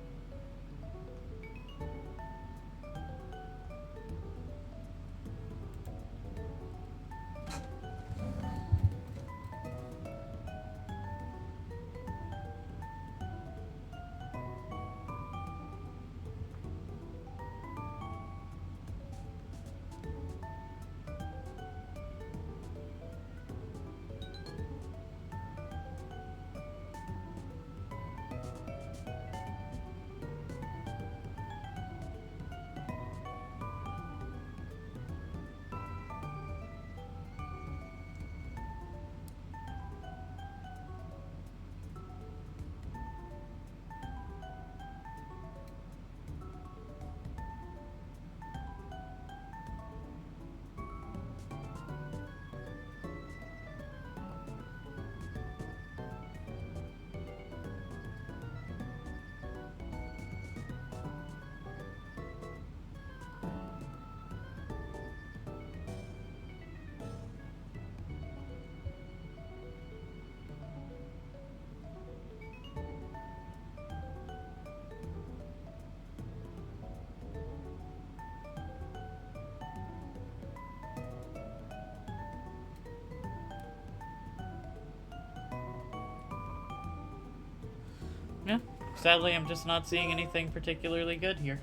Yeah, sadly I'm just not seeing anything particularly good here.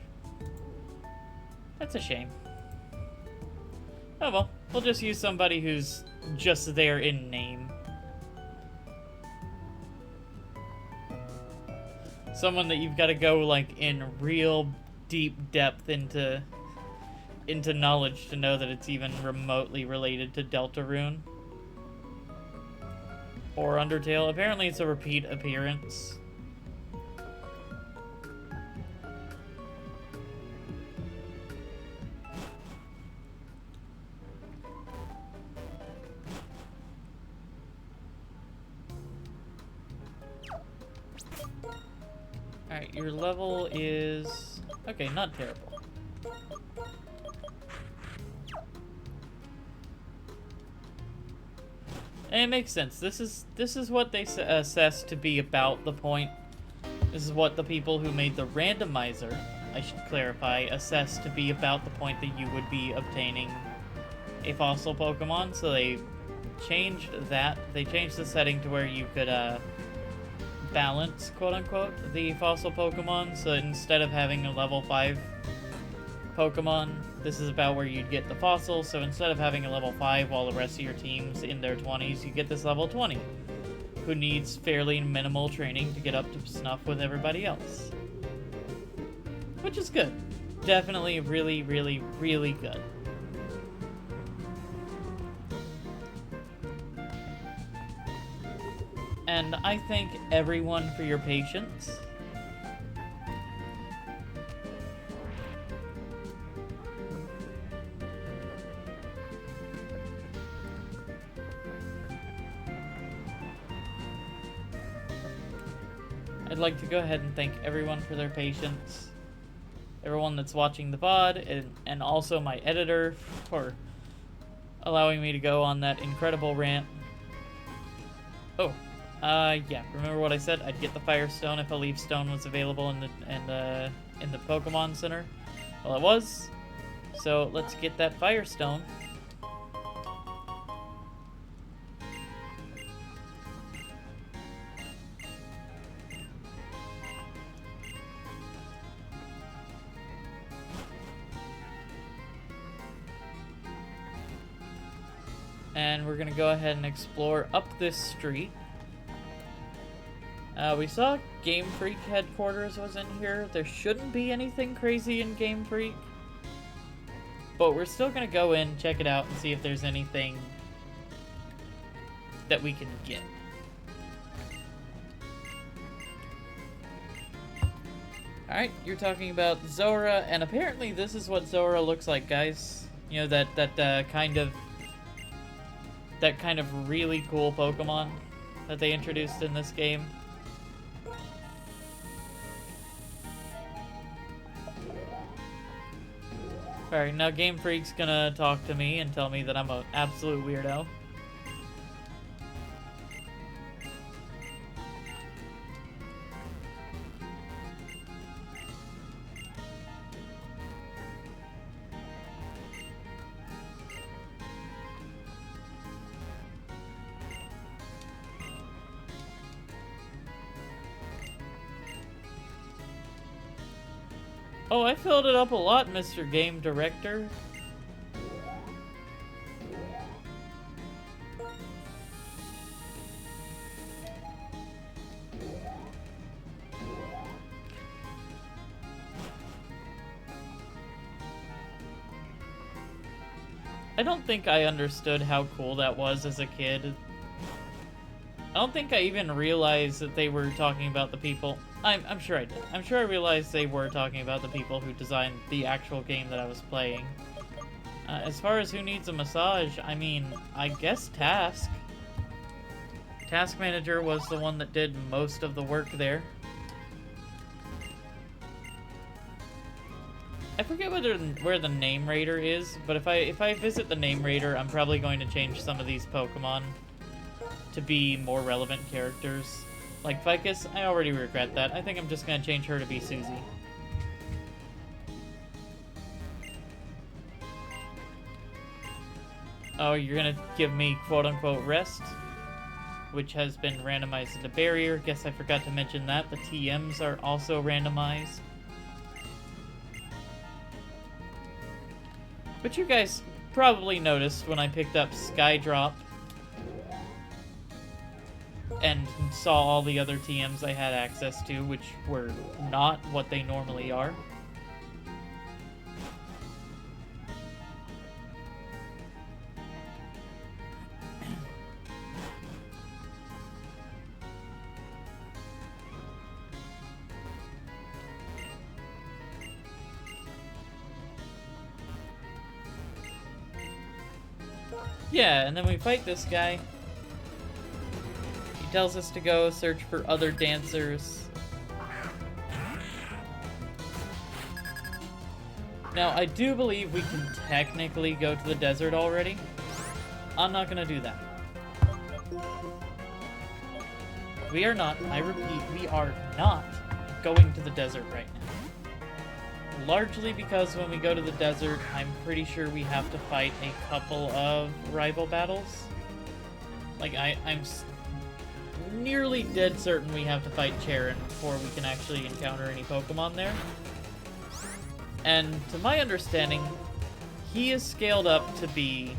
That's a shame. Oh well, we'll just use somebody who's just there in name. Someone that you've got to go like in real deep depth into knowledge to know that it's even remotely related to Deltarune or Undertale. Apparently it's a repeat appearance. Alright, your level is... okay, not terrible. And it makes sense. This is what they assess to be about the point. This is what the people who made the randomizer, I should clarify, assess to be about the point that you would be obtaining a fossil Pokemon. So they changed that. They changed the setting to where you could balance, quote-unquote, the fossil Pokemon. So instead of having a level 5 Pokemon, this is about where you'd get the fossil. So instead of having a level 5 while the rest of your team's in their 20s, you get this level 20, who needs fairly minimal training to get up to snuff with everybody else. Which is good. Definitely really, really, really good. And I thank everyone for your patience. I'd like to go ahead and thank everyone for their patience. Everyone that's watching the VOD, and also my editor for allowing me to go on that incredible rant. Oh. Yeah, remember what I said? I'd get the Firestone if a Leaf Stone was available in the Pokemon Center. Well, it was. So let's get that Firestone. And we're gonna go ahead and explore up this street. We saw Game Freak headquarters was in here. There shouldn't be anything crazy in Game Freak. But we're still gonna go in, check it out, and see if there's anything that we can get. Alright, you're talking about Zora, and apparently this is what Zora looks like, guys. You know, that kind of really cool Pokemon that they introduced in this game. Alright, now Game Freak's gonna talk to me and tell me that I'm an absolute weirdo. Oh, I filled it up a lot, Mr. Game Director. I don't think I understood how cool that was as a kid. I don't think I even realized that they were talking about the people... I'm sure I did. I'm sure I realized they were talking about the people who designed the actual game that I was playing. As far as who needs a massage, I mean, I guess Task. Task Manager was the one that did most of the work there. I forget where the Name Raider is, but if I visit the Name Raider, I'm probably going to change some of these Pokemon to be more relevant characters. Like Ficus, I already regret that. I think I'm just gonna change her to be Susie. Oh, you're gonna give me quote-unquote rest, which has been randomized into barrier. Guess I forgot to mention that. The TMs are also randomized. But you guys probably noticed when I picked up Skydrop and saw all the other TMs I had access to, which were not what they normally are. Yeah, and then we fight this guy. He tells us to go search for other dancers. Now, I do believe we can technically go to the desert already. I'm not gonna do that. We are not, I repeat, we are not going to the desert right now. Largely because when we go to the desert, I'm pretty sure we have to fight a couple of rival battles. Like, I'm nearly dead certain we have to fight Charon before we can actually encounter any Pokemon there. And to my understanding, he is scaled up to be...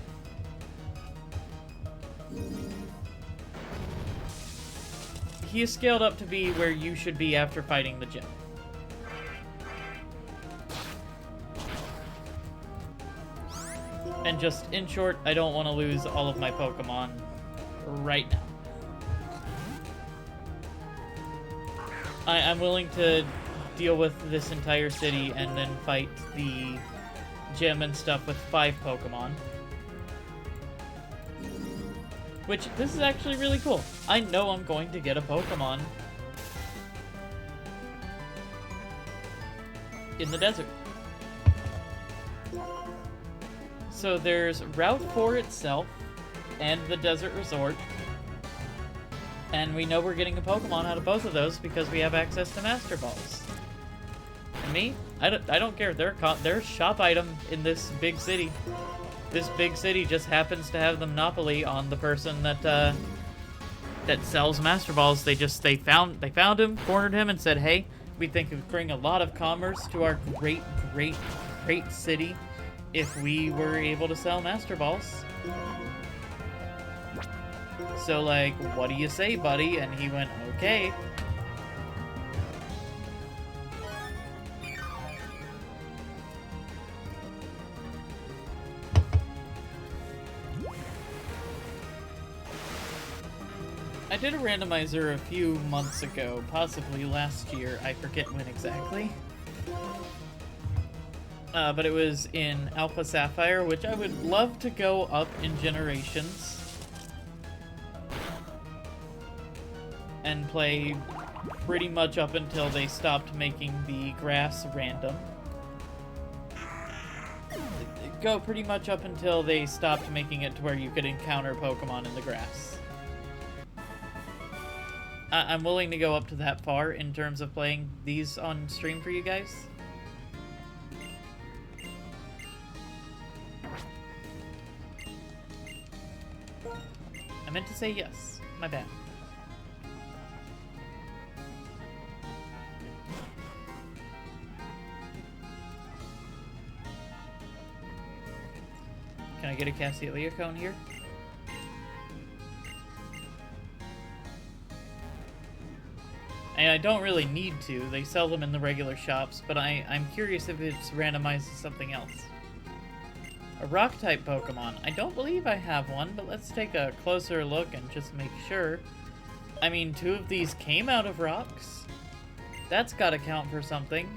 He is scaled up to be where you should be after fighting the gym. And just, in short, I don't want to lose all of my Pokemon right now. I'm willing to deal with this entire city and then fight the gym and stuff with 5 Pokemon. Which, this is actually really cool. I know I'm going to get a Pokemon in the desert. So there's Route 4 itself and the Desert Resort. And we know we're getting a Pokemon out of both of those because we have access to Master Balls. And me, I don't care. They're a shop item in this big city. This big city just happens to have the monopoly on the person that that sells Master Balls. They found him, cornered him, and said, "Hey, we think it would bring a lot of commerce to our great city if we were able to sell Master Balls. So, like, what do you say, buddy?" And he went, "Okay." I did a randomizer a few months ago, possibly last year, I forget when exactly. But it was in Alpha Sapphire, which I would love to go up in Generations. And play pretty much up until they stopped making the grass random. Go pretty much up until they stopped making it to where you could encounter Pokemon in the grass. I'm willing to go up to that far in terms of playing these on stream for you guys. I meant to say yes. My bad. Can I get a Cassiolia cone here? And I don't really need to. They sell them in the regular shops, but I'm curious if it's randomized to something else. A Rock-type Pokemon. I don't believe I have one, but let's take a closer look and just make sure. I mean, 2 of these came out of rocks. That's gotta count for something.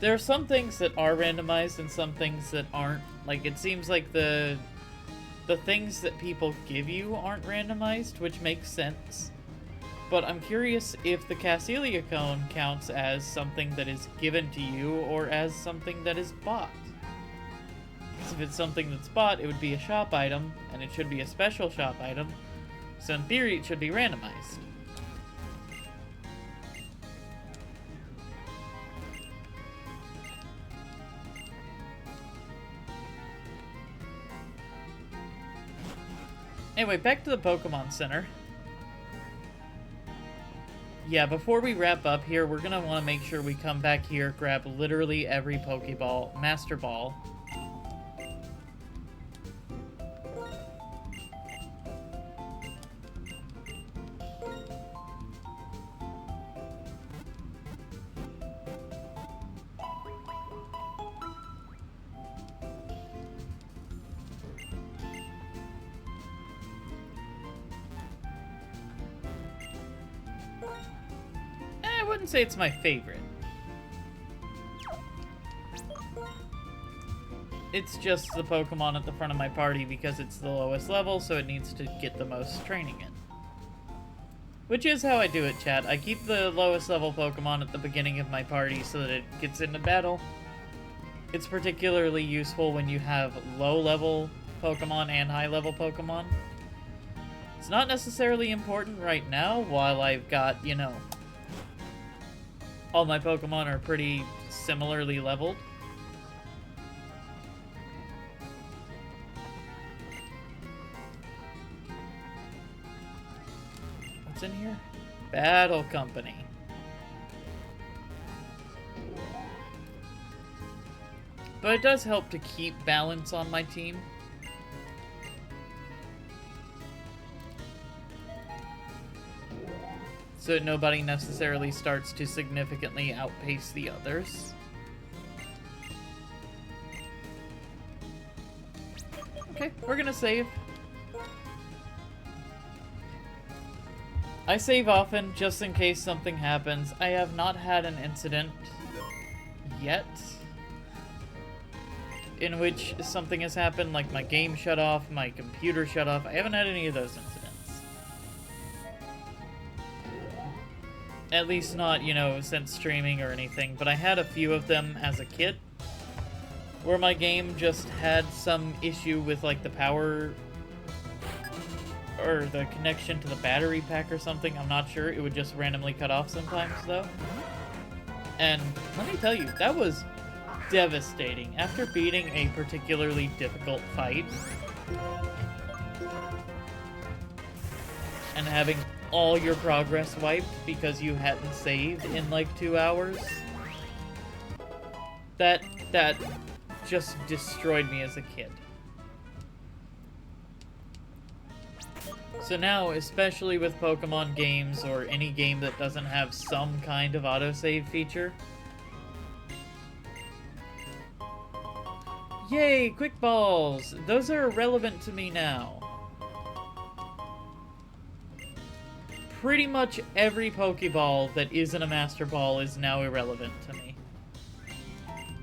There are some things that are randomized and some things that aren't. Like, it seems like the things that people give you aren't randomized, which makes sense. But I'm curious if the Cassiolia cone counts as something that is given to you or as something that is bought. Because if it's something that's bought, it would be a shop item, and it should be a special shop item. So in theory, it should be randomized. Anyway, back to the Pokemon Center. Yeah, before we wrap up here, we're gonna want to make sure we come back here, grab literally every Pokeball, Master Ball. I wouldn't say it's my favorite. It's just the Pokemon at the front of my party because it's the lowest level, so it needs to get the most training in. Which is how I do it, chat. I keep the lowest level Pokemon at the beginning of my party so that it gets into battle. It's particularly useful when you have low level Pokemon and high level Pokemon. It's not necessarily important right now while I've got, you know, all my Pokemon are pretty similarly leveled. What's in here? Battle Company. But it does help to keep balance on my team. So that nobody necessarily starts to significantly outpace the others. Okay, we're gonna save. I save often, just in case something happens. I have not had an incident yet in which something has happened, like my game shut off, my computer shut off. I haven't had any of those incidents. At least not, you know, since streaming or anything, but I had a few of them as a kid, where my game just had some issue with, like, the power, or the connection to the battery pack or something, I'm not sure. It would just randomly cut off sometimes, though. And let me tell you, that was devastating. After beating a particularly difficult fight, and having all your progress wiped because you hadn't saved in like 2 hours. That just destroyed me as a kid. So now, especially with Pokemon games or any game that doesn't have some kind of autosave feature, Yay, quick balls! Those are irrelevant to me now. Pretty much every Pokeball that isn't a Master Ball is now irrelevant to me.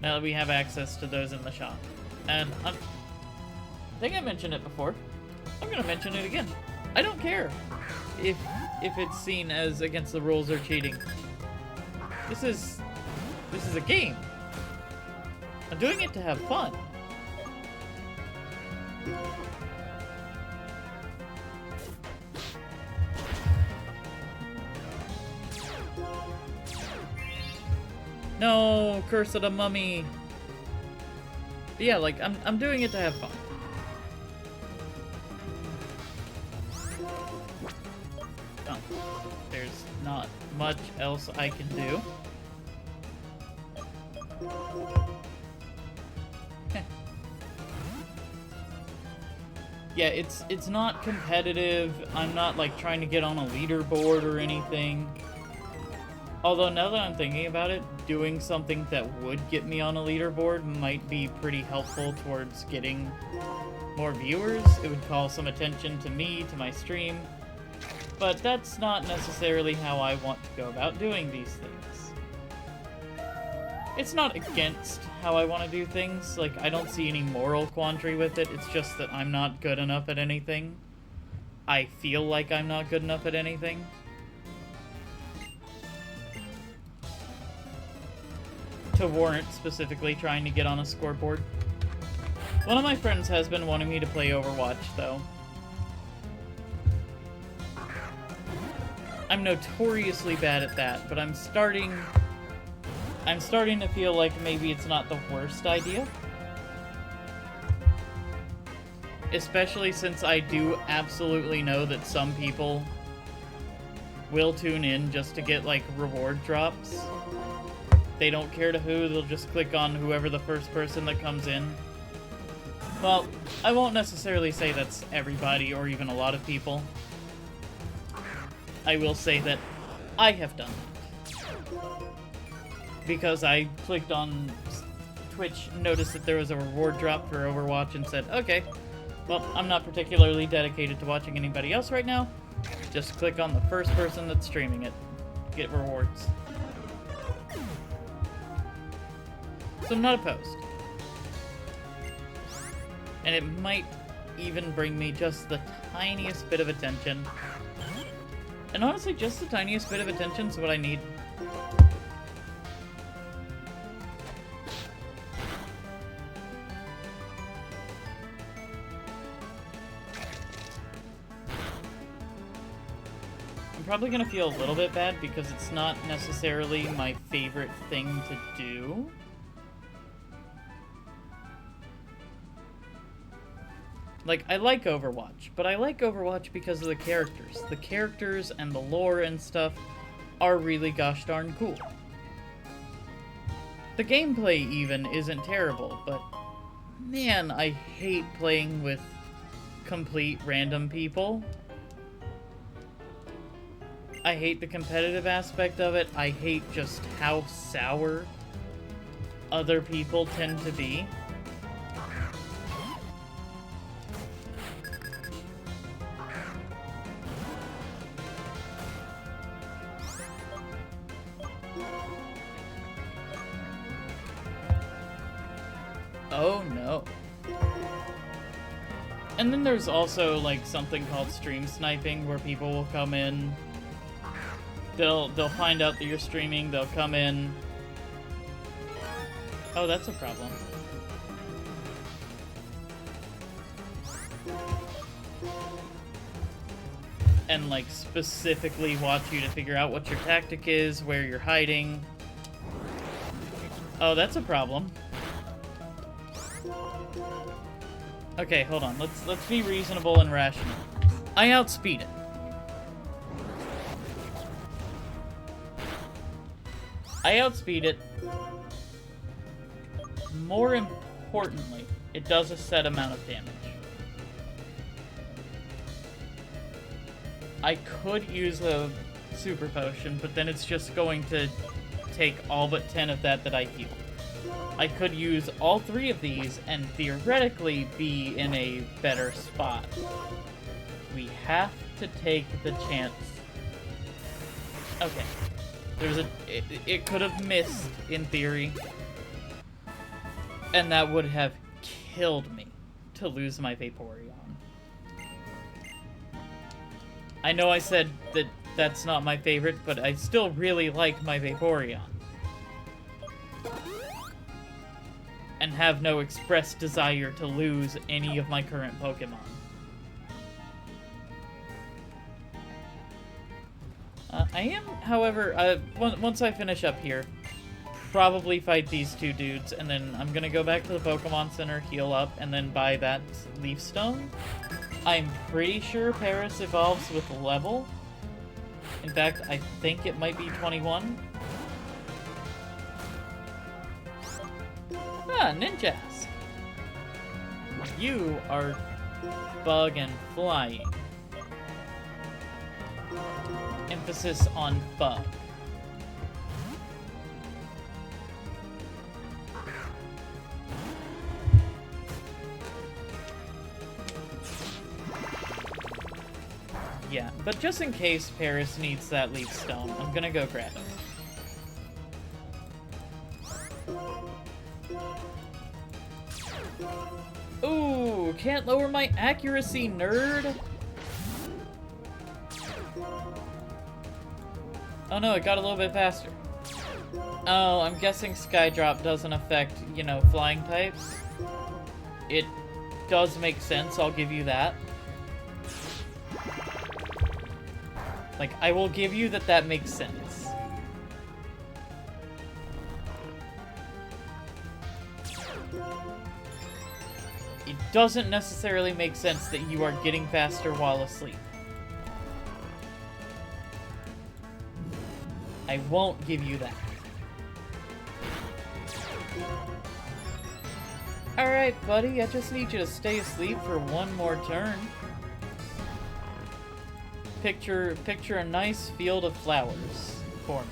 Now that we have access to those in the shop. And I think I mentioned it before. I'm gonna mention it again. I don't care if it's seen as against the rules or cheating. This is a game. I'm doing it to have fun. No, Curse of the Mummy. But yeah, like I'm doing it to have fun. Oh, there's not much else I can do. Yeah, it's not competitive. I'm not like trying to get on a leaderboard or anything. Although now that I'm thinking about it, doing something that would get me on a leaderboard might be pretty helpful towards getting more viewers. It would call some attention to me, to my stream. But that's not necessarily how I want to go about doing these things. It's not against how I want to do things. Like, I don't see any moral quandary with it. It's just that I'm not good enough at anything. I feel like I'm not good enough at anything. To warrant specifically trying to get on a scoreboard. One of my friends has been wanting me to play Overwatch, though. I'm notoriously bad at that, but I'm starting to feel like maybe it's not the worst idea. Especially since I do absolutely know that some people will tune in just to get, like, reward drops. They don't care to who, they'll just click on whoever the first person that comes in. Well, I won't necessarily say that's everybody or even a lot of people. I will say that I have done that. Because I clicked on Twitch, noticed that there was a reward drop for Overwatch, and said, okay, well, I'm not particularly dedicated to watching anybody else right now. Just click on the first person that's streaming it. Get rewards. So I'm not opposed. And it might even bring me just the tiniest bit of attention. And honestly, just the tiniest bit of attention is what I need. I'm probably gonna feel a little bit bad because it's not necessarily my favorite thing to do. Like, I like Overwatch, but I like Overwatch because of the characters. The characters and the lore and stuff are really gosh darn cool. The gameplay even isn't terrible, but man, I hate playing with complete random people. I hate the competitive aspect of it. I hate just how sour other people tend to be. Oh no. And then there's also like something called stream sniping where people will come in. They'll find out that you're streaming, they'll come in. Oh, that's a problem. And like specifically watch you to figure out what your tactic is, where you're hiding. Oh, that's a problem. Okay, hold on. Let's be reasonable and rational. I outspeed it. I outspeed it. More importantly, it does a set amount of damage. I could use a super potion, but then it's just going to take all but 10 of that I heal. I could use all 3 of these and theoretically be in a better spot. We have to take the chance. Okay. It could have missed, in theory. And that would have killed me to lose my Vaporeon. I know I said that that's not my favorite, but I still really like my Vaporeon. And have no express desire to lose any of my current Pokemon. I am, however, once I finish up here, probably fight these 2 dudes, and then I'm gonna go back to the Pokemon Center, heal up, and then buy that Leaf Stone. I'm pretty sure Paris evolves with level. In fact, I think it might be 21. Ah, Ninjask! You are bug and flying. Emphasis on bug. Yeah, but just in case Paris needs that Leaf Stone, I'm gonna go grab it. Ooh, can't lower my accuracy, nerd! Oh no, it got a little bit faster. Oh, I'm guessing Skydrop doesn't affect, you know, flying types. It does make sense, I'll give you that. Like, I will give you that that makes sense. It doesn't necessarily make sense that you are getting faster while asleep. I won't give you that. Alright, buddy, I just need you to stay asleep for one more turn. Picture a nice field of flowers for me.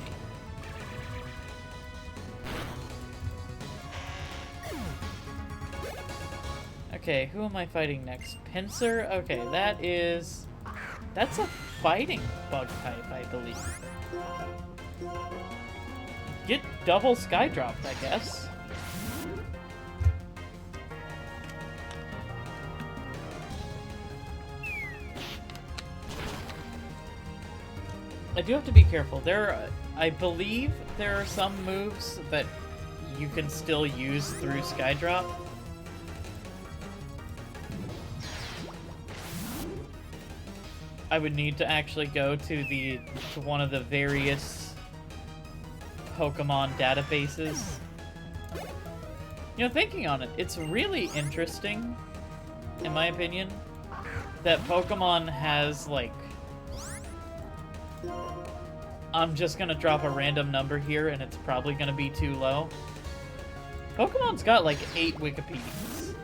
Okay, who am I fighting next? Pinsir? Okay, that's a fighting bug type, I believe. Get double Skydropped, I guess. I do have to be careful. I believe there are some moves that you can still use through Skydrop. I would need to actually go to one of the various Pokemon databases. You know, thinking on it, it's really interesting, in my opinion, that Pokemon has, like... I'm just gonna drop a random number here, and it's probably gonna be too low. Pokemon's got, like, 8 Wikipedias.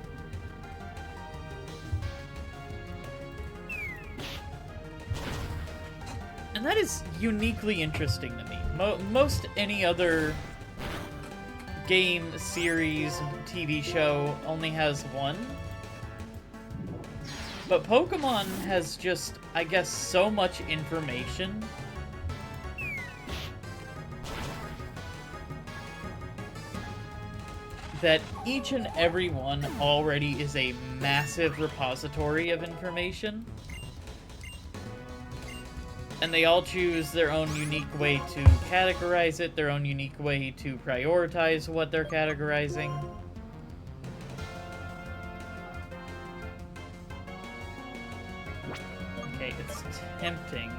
And that is uniquely interesting to me. Most any other game, series, TV show only has 1. But Pokemon has just, I guess, so much information that each and every one already is a massive repository of information. And they all choose their own unique way to categorize it, their own unique way to prioritize what they're categorizing. Okay, it's tempting.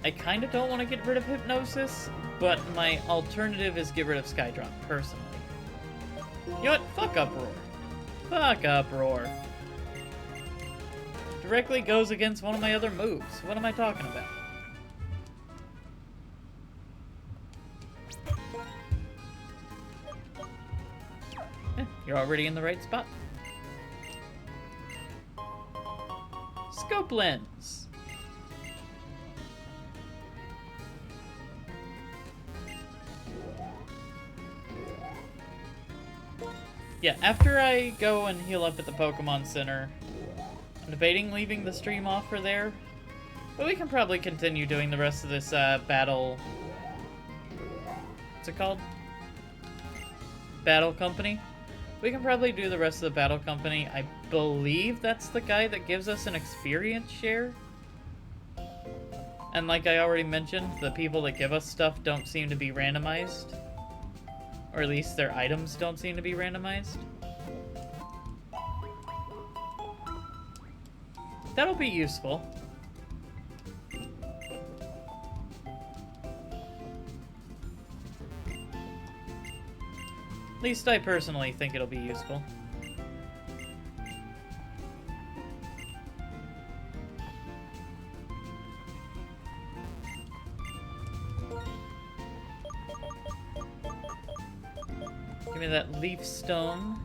I kind of don't want to get rid of Hypnosis, but my alternative is get rid of Skydrop, personally. You know what? Fuck Uproar. Fuck Uproar. Directly goes against one of my other moves. What am I talking about? You're already in the right spot. Scope Lens. Yeah, after I go and heal up at the Pokemon Center, I'm debating leaving the stream off for there. But we can probably continue doing the rest of this battle... What's it called? Battle Company? We can probably do the rest of the Battle Company. I believe that's the guy that gives us an experience share. And like I already mentioned, the people that give us stuff don't seem to be randomized. Or at least their items don't seem to be randomized. That'll be useful. At least I personally think it'll be useful. Give me that leaf stone.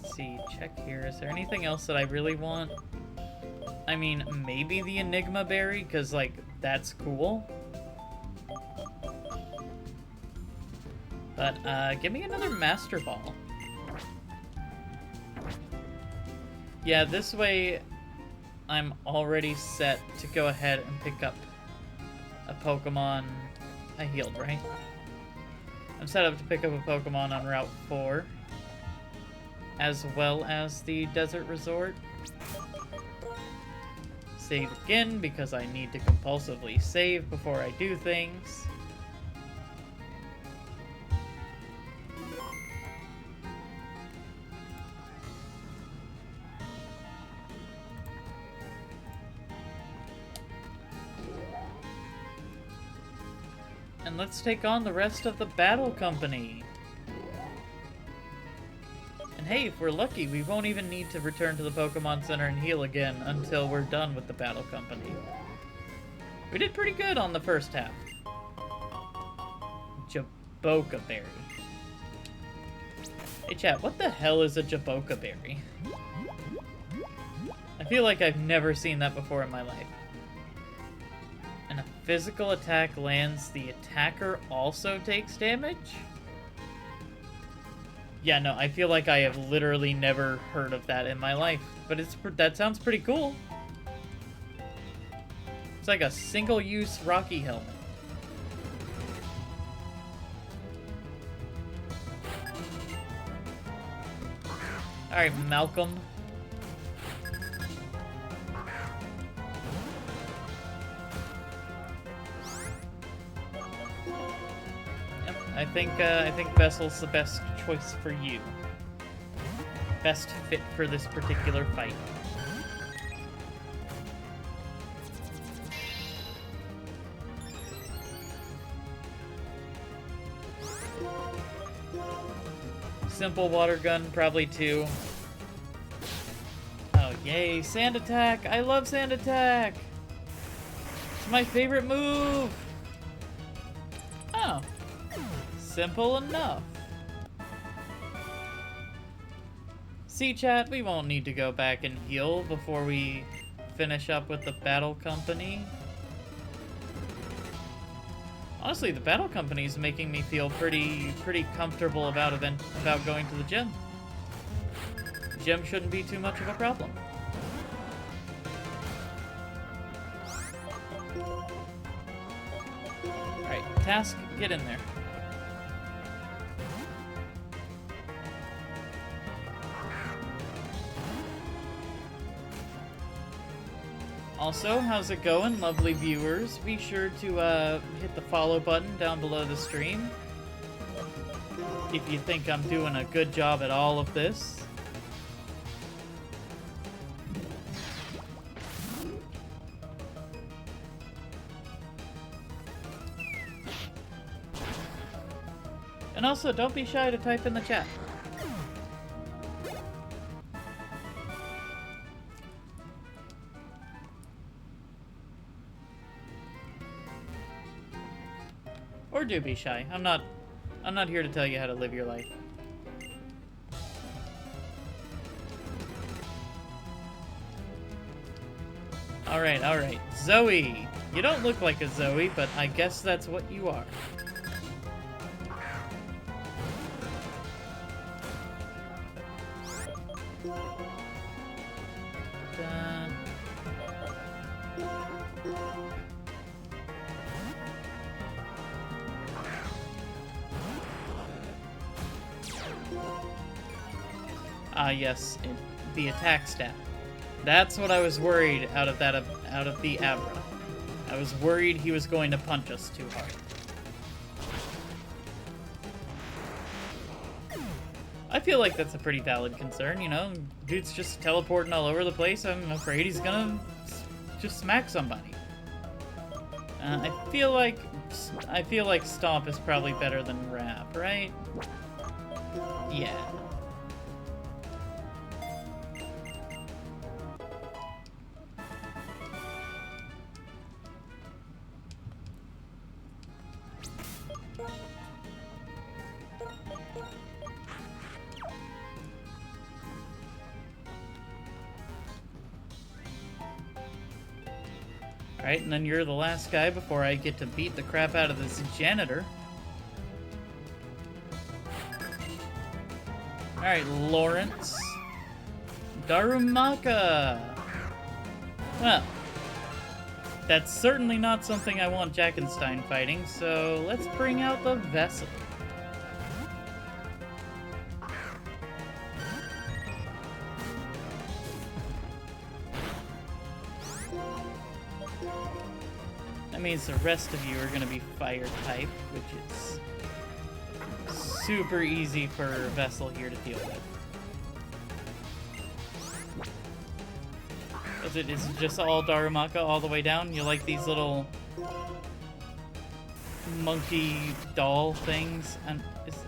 Let's see, check here. Is there anything else that I really want? I mean, maybe the Enigma Berry, because, like, that's cool. But, give me another Master Ball. Yeah, this way I'm already set to go ahead and pick up a Pokemon. I healed, right? I'm set up to pick up a Pokemon on Route 4, as well as the Desert Resort. Save again, because I need to compulsively save before I do things. And let's take on the rest of the Battle Company. And hey, if we're lucky, we won't even need to return to the Pokemon Center and heal again until we're done with the Battle Company. We did pretty good on the first half. Jaboca Berry. Hey chat, what the hell is a Jaboca Berry? I feel like I've never seen that before in my life. And a physical attack lands, the attacker also takes damage? Yeah, no, I feel like I have literally never heard of that in my life. But that sounds pretty cool. It's like a single-use Rocky helmet. Alright, Malcolm. I think Vessel's the best choice for you. Best fit for this particular fight. Simple water gun, probably 2. Oh, yay, Sand Attack! I love Sand Attack! It's my favorite move! Oh. Simple enough. See, chat, we won't need to go back and heal before we finish up with the Battle Company. Honestly, the Battle Company is making me feel pretty comfortable about going to the gym. The gym shouldn't be too much of a problem. Alright, Task, get in there. Also, how's it going, lovely viewers? Be sure to hit the follow button down below the stream if you think I'm doing a good job at all of this. And also, don't be shy to type in the chat. Or do be shy. I'm not here to tell you how to live your life. Alright. Zoe! You don't look like a Zoe, but I guess that's what you are. Da. Ah, yes, the attack stat. That's what I was worried out of the Abra. I was worried he was going to punch us too hard. I feel like that's a pretty valid concern, you know? Dude's just teleporting all over the place. I'm afraid he's gonna just smack somebody. I feel like Stomp is probably better than Rap, right? Yeah. Alright, and then you're the last guy before I get to beat the crap out of this janitor. Alright, Lawrence. Darumaka! Well, that's certainly not something I want Jackenstein fighting, so let's bring out the vessel. That means the rest of you are going to be fire type, which is super easy for Vessel here to deal with. Is it just all Darumaka all the way down? You like these little monkey doll things? And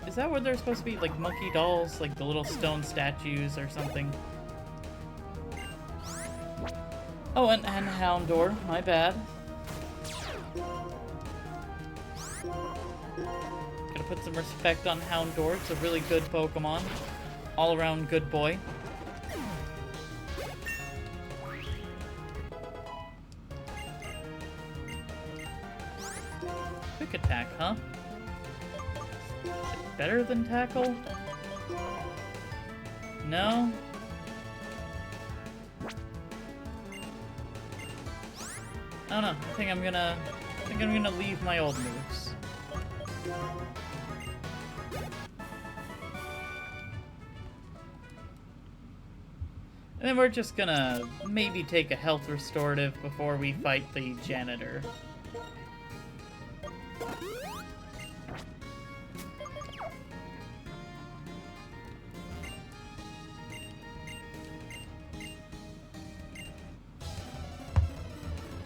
is that what they're supposed to be? Like monkey dolls? Like the little stone statues or something? Oh, and Houndour. My bad. Gotta put some respect on Houndour. It's a really good Pokemon. All-around good boy. Quick attack, huh? Is it better than tackle? No? I don't know. I think I'm gonna leave my old moves. And then we're just gonna maybe take a health restorative before we fight the janitor.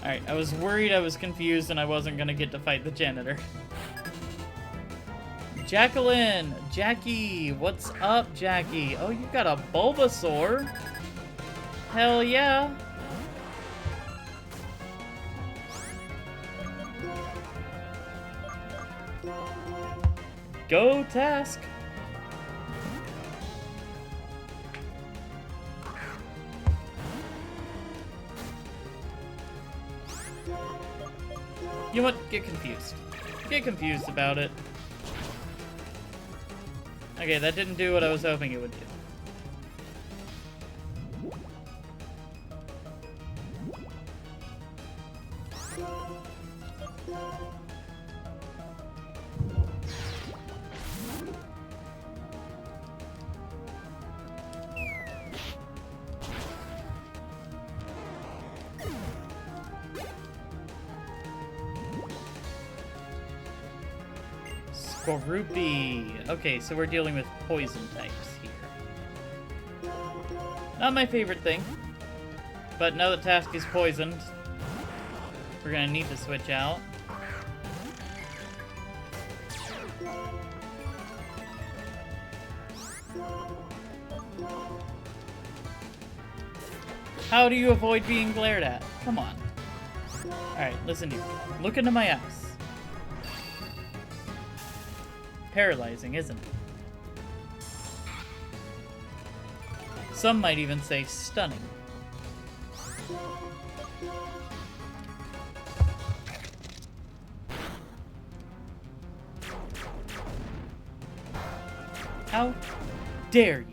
Alright, I was worried I was confused and I wasn't gonna get to fight the janitor. Jacqueline! Jackie! What's up, Jackie? Oh, you got a Bulbasaur? Hell yeah! Go Task! You know what? Get confused. Get confused about it. Okay, that didn't do what I was hoping it would do. Skorupi. Okay, so we're dealing with poison types here. Not my favorite thing. But now that Task is poisoned, we're gonna need to switch out. How do you avoid being glared at? Come on. Alright, listen to you. Look into my eyes. Paralyzing, isn't it? Some might even say stunning. How dare you?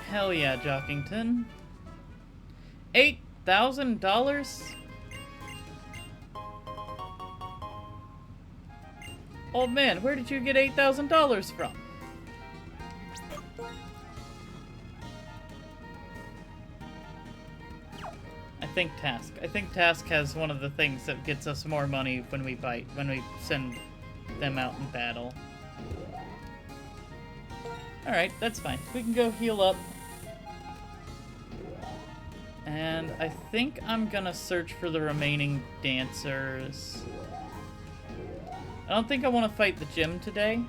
Hell yeah, Jockington. $8,000? Old man, where did you get $8,000 from? I think Task has one of the things that gets us more money when we send them out in battle. Alright, that's fine. We can go heal up. And I think I'm gonna search for the remaining dancers. I don't think I want to fight the gym today.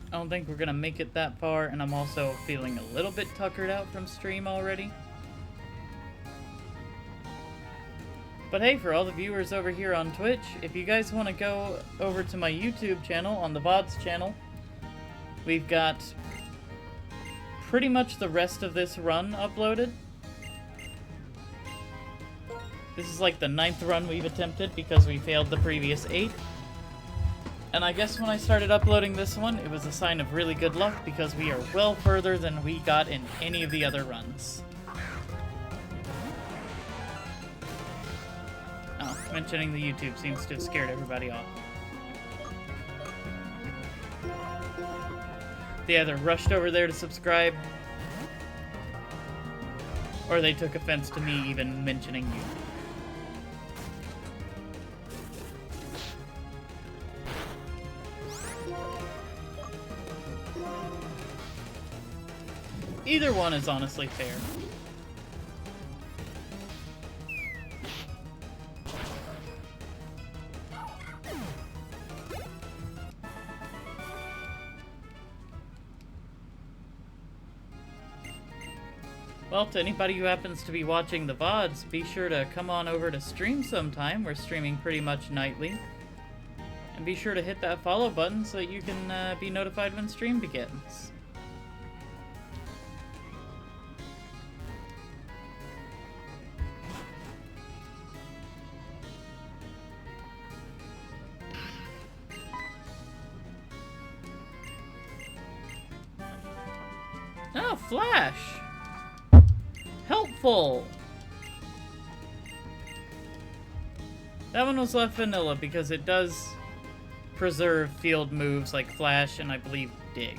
I don't think we're gonna make it that far, and I'm also feeling a little bit tuckered out from stream already. But hey, for all the viewers over here on Twitch, if you guys want to go over to my YouTube channel, on the VODs channel, we've got pretty much the rest of this run uploaded. This is like the 9th run we've attempted because we failed the previous 8. And I guess when I started uploading this one, it was a sign of really good luck because we are well further than we got in any of the other runs. Oh, mentioning the YouTube seems to have scared everybody off. They either rushed over there to subscribe, or they took offense to me even mentioning YouTube. Either one is honestly fair. Well, to anybody who happens to be watching the VODs, be sure to come on over to stream sometime. We're streaming pretty much nightly. And be sure to hit that follow button so that you can be notified when stream begins. Oh, Flash! Helpful! That one was left vanilla because it does preserve field moves like Flash and I believe Dig.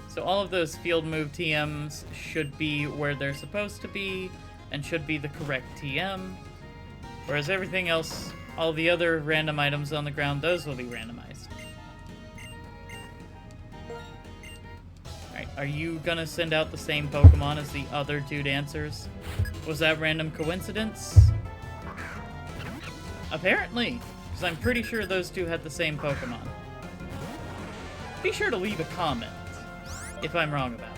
So all of those field move TMs should be where they're supposed to be, and should be the correct TM. Whereas everything else, all the other random items on the ground, those will be randomized. Alright, are you gonna send out the same Pokemon as the other 2 dancers? Was that random coincidence? Apparently, because I'm pretty sure those 2 had the same Pokemon. Be sure to leave a comment if I'm wrong about it.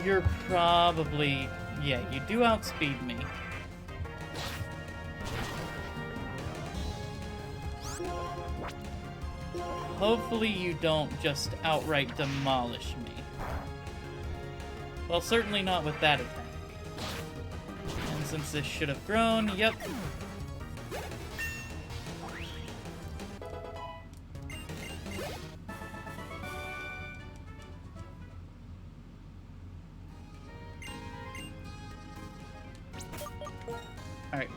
You're probably... yeah, you do outspeed me. Hopefully you don't just outright demolish me. Well, certainly not with that attack. And since this should have grown, yep. Alright.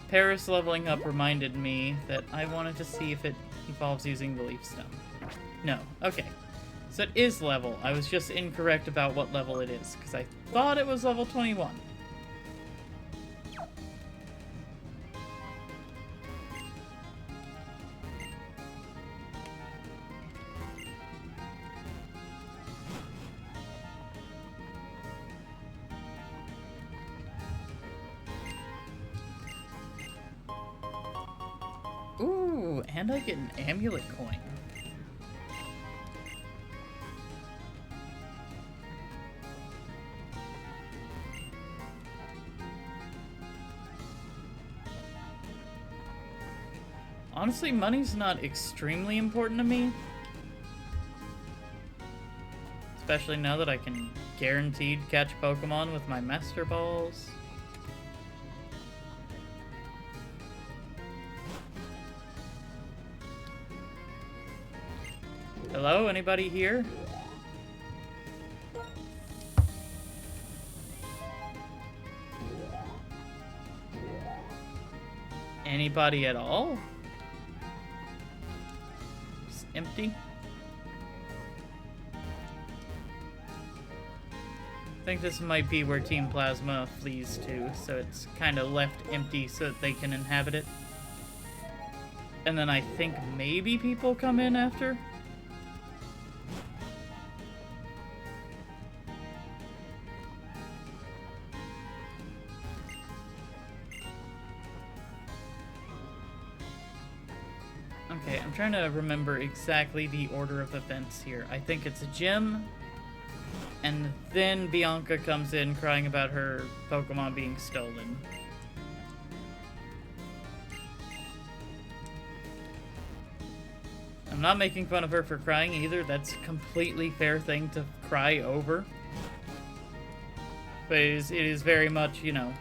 Paris leveling up reminded me that I wanted to see if it evolves using the Leaf Stone. No. Okay. So it is level. I was just incorrect about what level it is, because I thought it was level 21. Ooh, and I get an amulet coin. Honestly, money's not extremely important to me. Especially now that I can guaranteed catch Pokemon with my Master Balls. Hello, anybody here? Anybody at all? Just empty? I think this might be where Team Plasma flees to, so it's kind of left empty so that they can inhabit it. And then I think maybe people come in after? Okay, I'm trying to remember exactly the order of events here. I think it's a gym, and then Bianca comes in crying about her Pokemon being stolen. I'm not making fun of her for crying either. That's a completely fair thing to cry over. But it is very much, you know,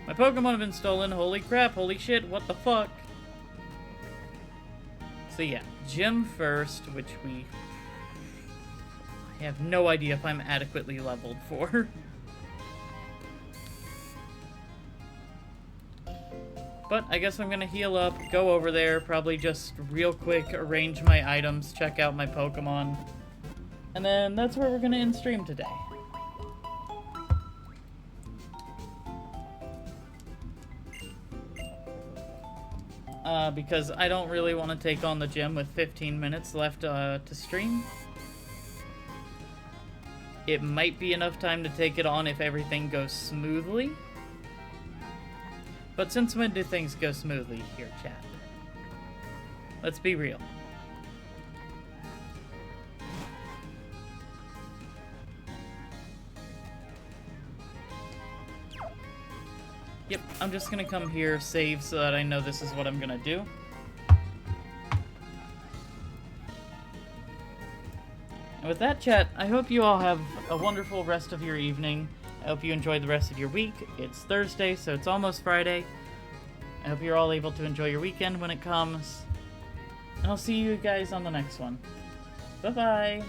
my Pokemon have been stolen. Holy crap, holy shit, what the fuck? So yeah, gym first, which I have no idea if I'm adequately leveled for. But I guess I'm gonna heal up, go over there, probably just real quick arrange my items, check out my Pokemon, and then that's where we're gonna end stream today. Because I don't really want to take on the gym with 15 minutes left to stream. It might be enough time to take it on if everything goes smoothly. But since when do things go smoothly here, chat? Let's be real. Yep, I'm just gonna come here, save, so that I know this is what I'm gonna do. And with that, chat, I hope you all have a wonderful rest of your evening. I hope you enjoy the rest of your week. It's Thursday, so it's almost Friday. I hope you're all able to enjoy your weekend when it comes. And I'll see you guys on the next one. Bye-bye!